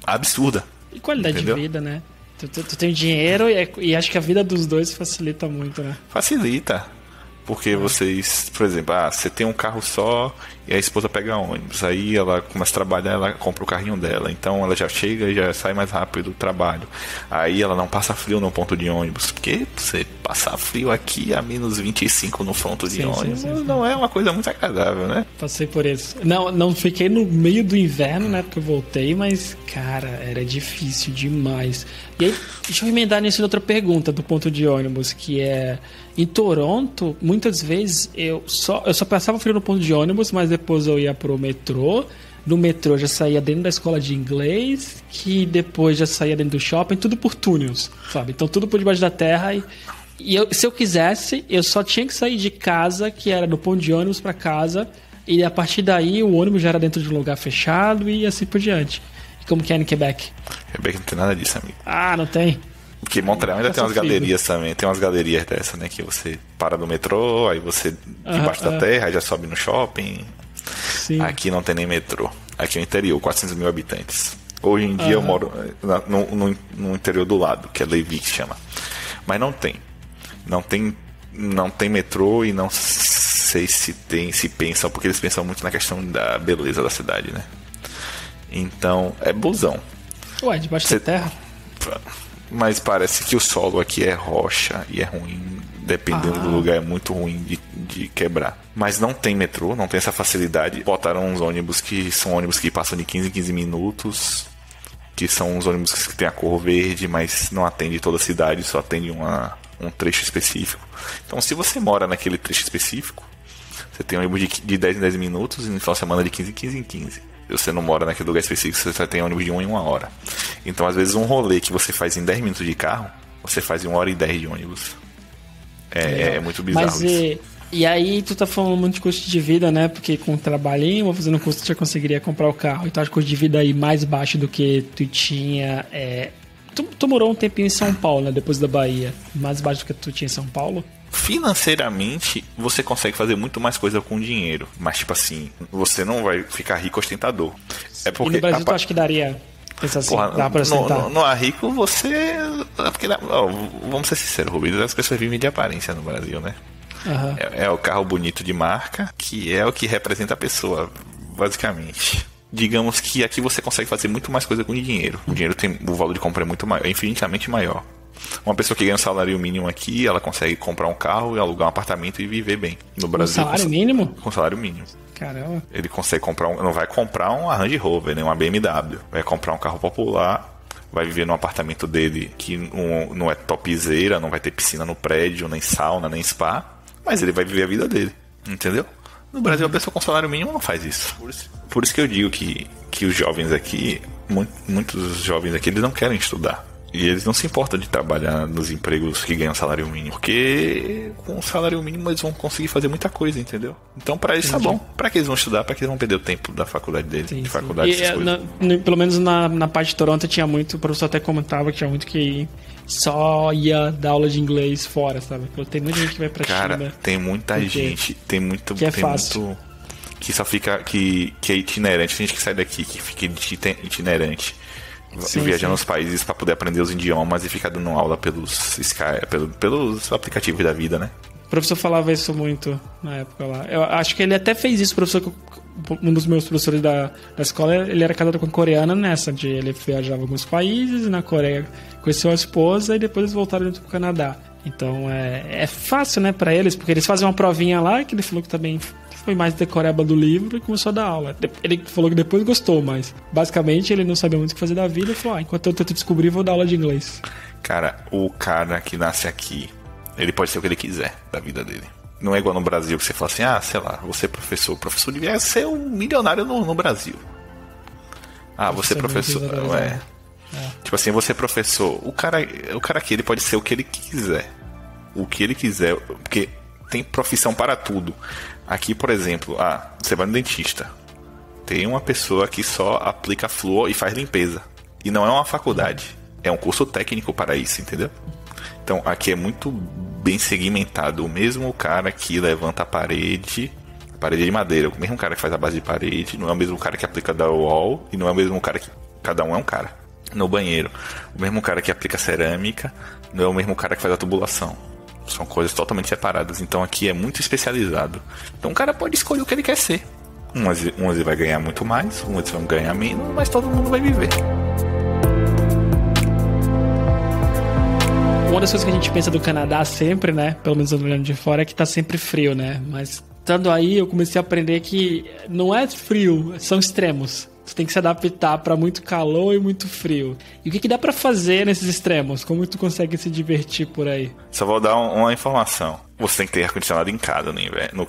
absurda. E qualidade de vida, né? Tu tem dinheiro e acho que a vida dos dois facilita muito, né? Facilita. Porque vocês, por exemplo, você tem um carro só e a esposa pega ônibus. Aí ela começa a trabalhar, ela compra o carrinho dela. Então ela já chega e já sai mais rápido do trabalho. Aí ela não passa frio no ponto de ônibus. Porque você passar frio aqui a menos 25 no ponto de ônibus sim. não é uma coisa muito agradável, né? Passei por isso. Não fiquei no meio do inverno, né? Porque eu voltei, mas, cara, era difícil demais. E aí, deixa eu emendar nisso outra pergunta do ponto de ônibus, que é... Em Toronto, muitas vezes, eu só passava frio no ponto de ônibus, mas depois eu ia pro metrô. No metrô já saía dentro da escola de inglês, que depois já saía dentro do shopping, tudo por túneis, sabe? Então tudo por debaixo da terra se eu quisesse, eu só tinha que sair de casa, que era do ponto de ônibus para casa, e a partir daí o ônibus já era dentro de um lugar fechado e assim por diante. E como que é em Quebec? Quebec não tem nada disso, amigo. Ah, não tem? Porque Montreal ainda tem umas galerias também. Tem umas galerias dessa, né? Que você para no metrô, aí você debaixo da terra, aí já sobe no shopping. Sim. Aqui não tem nem metrô. Aqui é o interior, 400 mil habitantes. Hoje em dia eu moro no interior do lado, que é Levis, que chama. Mas não tem. Não tem metrô e não sei se pensam, porque eles pensam muito na questão da beleza da cidade, né? Então, é busão. Ué, debaixo da terra? Mas parece que o solo aqui é rocha e é ruim. Dependendo do lugar, é muito ruim de quebrar. Mas não tem metrô, não tem essa facilidade. Botaram uns ônibus que são ônibus que passam de 15 em 15 minutos. Que são uns ônibus que tem a cor verde, mas não atende toda a cidade, só atende um trecho específico. Então, se você mora naquele trecho específico, você tem um ônibus de 10 em 10 minutos e no final de semana de 15 em 15 em 15. Se você não mora naquele lugar específico, você só tem ônibus de 1 em 1 hora. Então, às vezes, um rolê que você faz em 10 minutos de carro, você faz em 1 hora e 10 de ônibus. É muito bizarro. Mas isso. E aí tu tá falando muito de custo de vida, né? Porque com o trabalhinho ou fazendo custo tu já conseguiria comprar o carro. Então acho que o custo de vida aí mais baixo do que tu tinha. Tu morou um tempinho em São Paulo, né? Depois da Bahia. Mais baixo do que tu tinha em São Paulo? Financeiramente, você consegue fazer muito mais coisa com dinheiro. Mas, tipo assim, você não vai ficar rico ostentador. É porque e no Brasil tu acha que daria? Pensa assim, dá pra ostentar? No rico, você... Porque, vamos ser sinceros, Rubens, as pessoas vivem de aparência no Brasil, né? Uhum. É o carro bonito de marca, que é o que representa a pessoa, basicamente. Digamos que aqui você consegue fazer muito mais coisa com dinheiro. O dinheiro tem o valor de compra é muito maior, é infinitamente maior. Uma pessoa que ganha um salário mínimo aqui, ela consegue comprar um carro e alugar um apartamento e viver bem. No Brasil, com salário mínimo? Com salário mínimo. Caramba. Ele consegue comprar não vai comprar uma Range Rover, nem uma BMW. Vai comprar um carro popular, vai viver num apartamento dele que não é topzera, não vai ter piscina no prédio, nem sauna, nem spa. Mas ele vai viver a vida dele, entendeu? No Brasil, a pessoa com salário mínimo não faz isso. Por isso que eu digo que os jovens aqui, muitos jovens aqui, eles não querem estudar. E eles não se importam de trabalhar nos empregos que ganham salário mínimo. Porque com o salário mínimo eles vão conseguir fazer muita coisa, entendeu? Então pra eles tá bom. Pra que eles vão estudar? Pra que eles vão perder o tempo da faculdade deles? Sim, de faculdade, essas coisas. Pelo menos na parte de Toronto tinha muito, o professor até comentava que tinha muito que só ia dar aula de inglês fora, sabe? Tem muita gente que vai pra China. Cara, tem muita gente. Tem muito... Que é fácil. Que só fica... Que é itinerante. Tem gente que sai daqui, que fica itinerante. Viajando nos países para poder aprender os idiomas e ficar dando aula pelos aplicativos da vida, né? O professor falava isso muito na época lá. Eu acho que ele até fez isso, professor. Um dos meus professores da escola, ele era casado com uma coreana nessa, de ele viajava em alguns países, na Coreia conheceu a esposa e depois eles voltaram pro Canadá. Então é fácil, né, para eles, porque eles fazem uma provinha lá que ele falou que também foi mais decoreba do livro e começou a dar aula. Ele falou que depois gostou, mas basicamente ele não sabia muito o que fazer da vida e falou, enquanto eu tento descobrir, vou dar aula de inglês. Cara, o cara que nasce aqui, ele pode ser o que ele quiser da vida dele. Não é igual no Brasil que você fala assim, sei lá, você é professor. O professor devia ser um milionário no Brasil. você é professor. Tipo assim, você é professor. O cara aqui, ele pode ser o que ele quiser. O que ele quiser, porque tem profissão para tudo. Aqui, por exemplo, você vai no dentista. Tem uma pessoa que só aplica flúor e faz limpeza. E não é uma faculdade. É um curso técnico para isso, entendeu? Então, aqui é muito bem segmentado. O mesmo cara que levanta a parede de madeira. O mesmo cara que faz a base de parede. Não é o mesmo cara que aplica drywall. E não é o mesmo cara que... Cada um é um cara. No banheiro. O mesmo cara que aplica cerâmica. Não é o mesmo cara que faz a tubulação. São coisas totalmente separadas. Então aqui é muito especializado. Então o cara pode escolher o que ele quer ser. Umas ele vai ganhar muito mais, umas vão ganhar menos, mas todo mundo vai viver. Uma das coisas que a gente pensa do Canadá sempre, né? Pelo menos olhando de fora, é que tá sempre frio, né? Mas estando aí, eu comecei a aprender que não é frio, são extremos. Você tem que se adaptar para muito calor e muito frio. E o que dá para fazer nesses extremos? Como tu consegue se divertir por aí? Só vou dar uma informação. Você tem que ter ar-condicionado em casa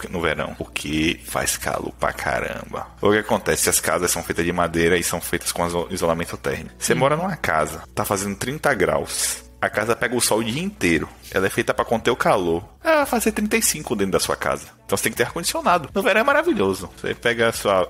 no verão, porque faz calor pra caramba. O que acontece? As casas são feitas de madeira e são feitas com isolamento térmico. Você mora numa casa, tá fazendo 30 graus. A casa pega o sol o dia inteiro. Ela é feita pra conter o calor. Ela vai fazer 35 dentro da sua casa. Então você tem que ter ar-condicionado. No verão é maravilhoso.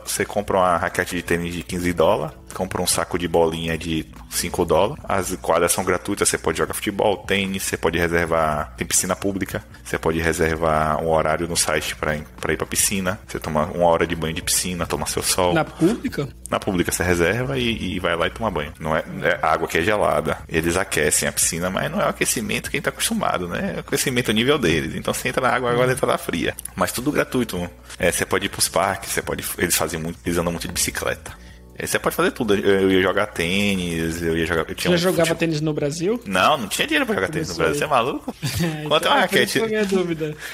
Você compra uma raquete de tênis de $15, compra um saco de bolinha de $5. As quadras são gratuitas, você pode jogar futebol, tênis, você pode reservar, tem piscina pública, você pode reservar um horário no site pra ir pra piscina. Você toma 1 hora de banho de piscina, toma seu sol. Na pública? Na pública você reserva e vai lá e toma banho. Não é a água que é gelada. Eles aquecem a piscina, mas não é o aquecimento que a gente tá acostumado, né? É o aquecimento a nível deles. Então você entra na água, agora entra na fria. Mas tudo gratuito. Você pode ir pros parques, eles andam muito de bicicleta. Você pode fazer tudo. Eu ia jogar tênis, eu ia jogar... Você já jogava tênis no Brasil? Não tinha dinheiro pra jogar tênis no Brasil. Você é maluco? Quanto é uma raquete?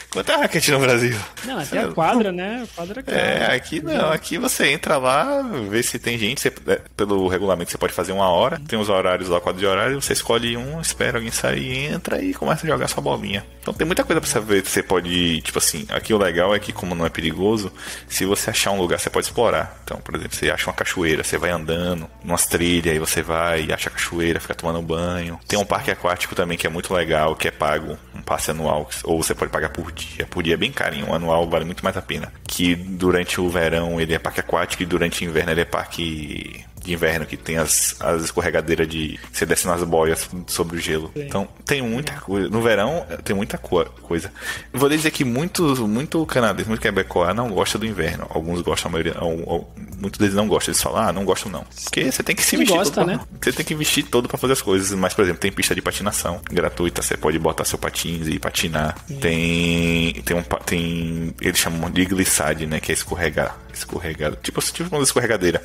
Quanto é uma raquete no Brasil? Não, até a quadra, né? A quadra é cara. Aqui não. Aqui você entra lá, vê se tem gente. Pelo regulamento você pode fazer 1 hora. Tem os horários lá, 4 de horário. Você escolhe um, espera alguém sair, entra e começa a jogar sua bolinha. Então tem muita coisa pra você ver. Você pode, tipo assim, aqui o legal é que como não é perigoso, se você achar um lugar, você pode explorar. Então, por exemplo, você acha uma cachoeira, você vai andando, umas trilhas, aí você vai e acha a cachoeira, fica tomando banho. Tem um parque aquático também que é muito legal, que é pago, um passe anual, ou você pode pagar por dia. Por dia é bem carinho, o anual vale muito mais a pena. Que durante o verão ele é parque aquático e durante o inverno ele é parque de inverno, que tem as escorregadeiras de... Você desce nas boias sobre o gelo. Sim. Então, tem muita coisa. No verão, tem muita coisa. Eu vou dizer que muito canadense, muito quebecois não gosta do inverno. Alguns gostam, a maioria... muitos deles não gostam. Eles falam, não gosto não. Porque você tem que se vestir todo, né? Você tem que vestir todo pra fazer as coisas. Mas, por exemplo, tem pista de patinação gratuita. Você pode botar seu patins e patinar. Sim. Tem eles chamam de glissade, né? Que é escorregado. Tipo uma escorregadeira.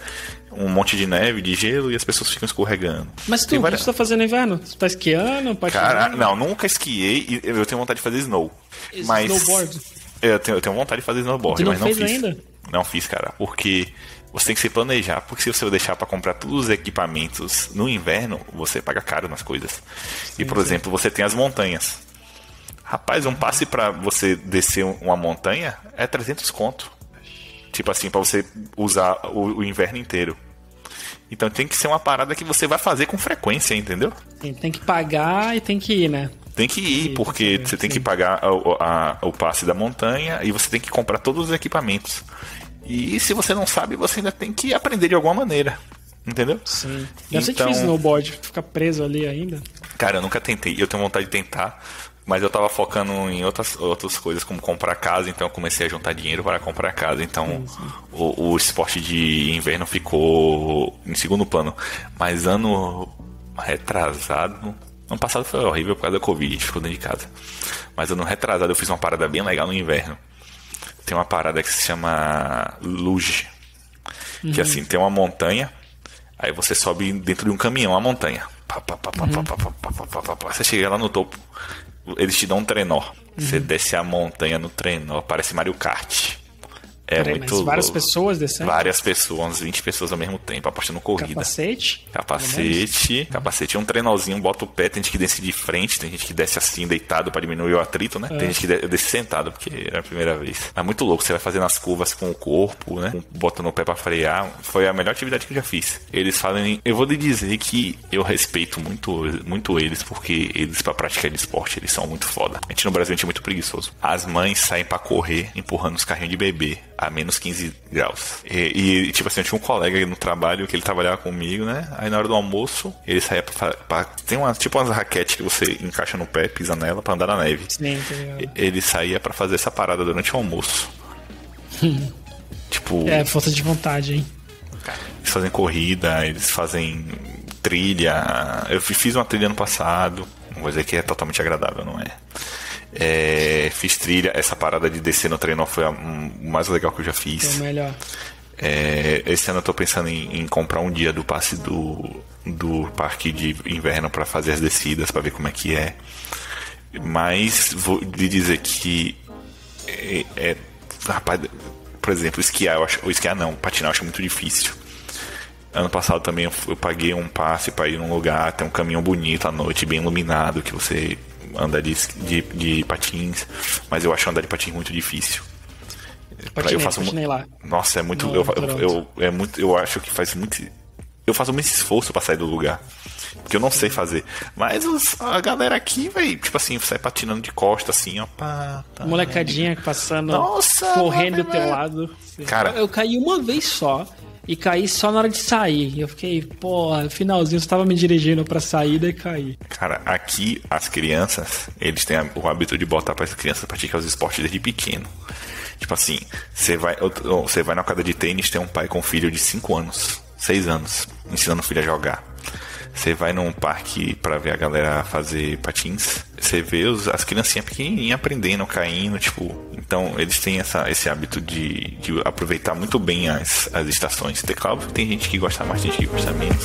Um monte de neve, de gelo e as pessoas ficam escorregando. Mas o que você tá fazendo no inverno? Você tá esquiando, patinando? Cara, não, nunca esquiei e eu tenho vontade de fazer snowboard? Eu tenho vontade de fazer snowboard, mas não fiz ainda? Não fiz, cara, porque você tem que se planejar, porque se você deixar pra comprar todos os equipamentos no inverno, você paga caro nas coisas. Sim, e, por exemplo, você tem as montanhas. Rapaz, um passe pra você descer uma montanha é 300 conto. Tipo assim, pra você usar o inverno inteiro. Então tem que ser uma parada que você vai fazer com frequência, entendeu? Sim, tem que pagar e tem que ir, né? Tem que ir, porque você tem que pagar o passe da montanha e você tem que comprar todos os equipamentos. E se você não sabe, você ainda tem que aprender de alguma maneira. Entendeu? Sim. Deve ser difícil snowboard, ficar preso ali ainda. Cara, eu nunca tentei. Eu tenho vontade de tentar. Mas eu tava focando em outras coisas, como comprar casa, então eu comecei a juntar dinheiro para comprar casa. Então sim. O esporte de inverno ficou em segundo plano. Mas ano retrasado... Ano passado foi horrível por causa da Covid, a gente ficou dentro de casa. Mas ano retrasado eu fiz uma parada bem legal no inverno. Tem uma parada que se chama luge. Que assim, tem uma montanha, aí você sobe dentro de um caminhão a montanha. Você chega lá no topo, eles te dão um trenó. Você desce a montanha no trenó, parece Mario Kart. Muito mas várias pessoas descendo? Várias pessoas, umas 20 pessoas ao mesmo tempo, apostando corrida. Capacete, um trenózinho, bota o pé, tem gente que desce de frente, tem gente que desce assim, deitado pra diminuir o atrito, né? Tem gente que desce sentado, porque era a primeira vez. É muito louco, você vai fazendo as curvas com o corpo, né? Botando o pé pra frear. Foi a melhor atividade que eu já fiz. Eles falam, eu vou lhe dizer que eu respeito muito eles, porque eles pra praticar de esporte, eles são muito foda. A gente no Brasil, a gente é muito preguiçoso. As mães saem pra correr, empurrando os carrinhos de bebê a menos 15 graus. E tipo assim, eu tinha um colega no trabalho que ele trabalhava comigo, né? Aí na hora do almoço, ele saía tem umas raquetes que você encaixa no pé, pisa nela pra andar na neve. Sim, ele saía pra fazer essa parada durante o almoço. Tipo... força de vontade, hein? Eles fazem corrida, eles fazem trilha. Eu fiz uma trilha ano passado. Não vou dizer que é totalmente agradável, não é? Fiz trilha, essa parada de descer no trenó foi o mais legal que eu já fiz. Foi o melhor. Esse ano eu tô pensando em comprar um dia do passe do parque de inverno para fazer as descidas, para ver como é que é. Mas vou lhe dizer que rapaz, por exemplo, patinar eu acho muito difícil. Ano passado também eu paguei um passe para ir num lugar, tem um caminhão bonito à noite, bem iluminado, que você anda de patins, mas eu acho andar de patins muito difícil. Patinei lá. Nossa, é muito. Eu acho que faz muito. Eu faço muito esforço pra sair do lugar. Porque eu não sei fazer. Mas a galera aqui, velho, tipo assim, sai patinando de costa, assim, ó. Molecadinha passando, nossa, correndo do teu lado. Cara, eu caí uma vez só. E caí só na hora de sair. Eu fiquei, finalzinho, eu estava me dirigindo pra saída e caí. Cara, aqui as crianças, eles têm o hábito de botar para as crianças praticar os esportes desde pequeno. Tipo assim, você vai na quadra de tênis, tem um pai com um filho de 5 anos, 6 anos, ensinando o filho a jogar. Você vai num parque pra ver a galera fazer patins, você vê as criancinhas pequenininhas aprendendo, caindo, tipo... Então, eles têm esse hábito de aproveitar muito bem as estações. É claro que tem gente que gosta mais, tem gente que gosta menos.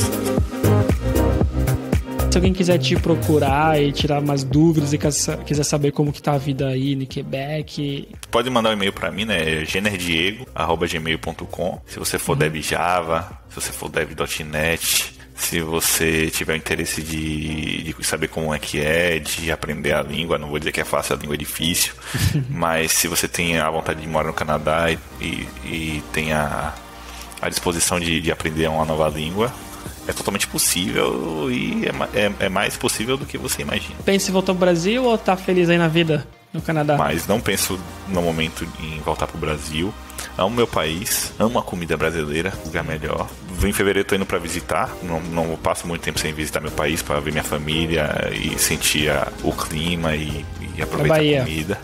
Se alguém quiser te procurar e tirar mais dúvidas e quiser saber como que tá a vida aí no Quebec... Pode mandar um e-mail pra mim, né? generdiego@gmail.com. Se você for dev Java, se você for dev.net... Se você tiver interesse de saber como é que de aprender a língua, não vou dizer que é fácil, a língua é difícil, mas se você tem a vontade de morar no Canadá e tem a disposição de aprender uma nova língua, é totalmente possível e é mais possível do que você imagina. Pensa em voltar pro Brasil ou tá feliz aí na vida no Canadá? Mas não penso no momento em voltar pro Brasil. Amo meu país, amo a comida brasileira, lugar melhor. Em fevereiro eu tô indo pra visitar, não passo muito tempo sem visitar meu país, pra ver minha família e sentir o clima e aproveitar a comida.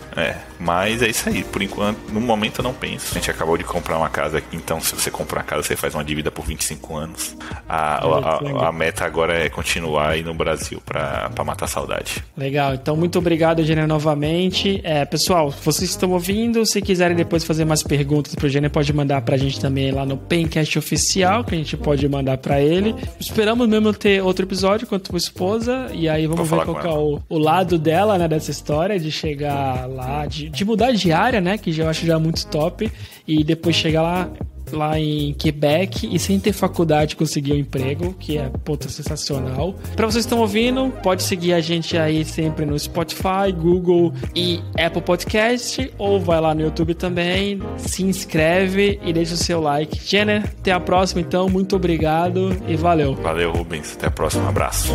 Mas é isso aí, por enquanto, no momento eu não penso. A gente acabou de comprar uma casa aqui, então se você comprar uma casa, você faz uma dívida por 25 anos. A meta agora é continuar aí no Brasil pra matar a saudade. Legal, então muito obrigado, Jenner, novamente. Pessoal, vocês estão ouvindo, se quiserem depois fazer mais perguntas pro Jenner, pode mandar pra gente também lá no Pencast Oficial, que a gente pode mandar pra ele. Esperamos mesmo ter outro episódio com a tua esposa, e aí vamos ver qual que é o lado dela, né, dessa história, de chegar lá, de mudar de área, né, que eu acho já muito top, e depois chegar lá em Quebec e sem ter faculdade conseguir um emprego, que é sensacional. Para vocês que estão ouvindo, pode seguir a gente aí sempre no Spotify, Google e Apple Podcast, ou vai lá no YouTube também, se inscreve e deixa o seu like. Jenner, até a próxima então, muito obrigado e valeu. Valeu, Rubens, até a próxima, um abraço.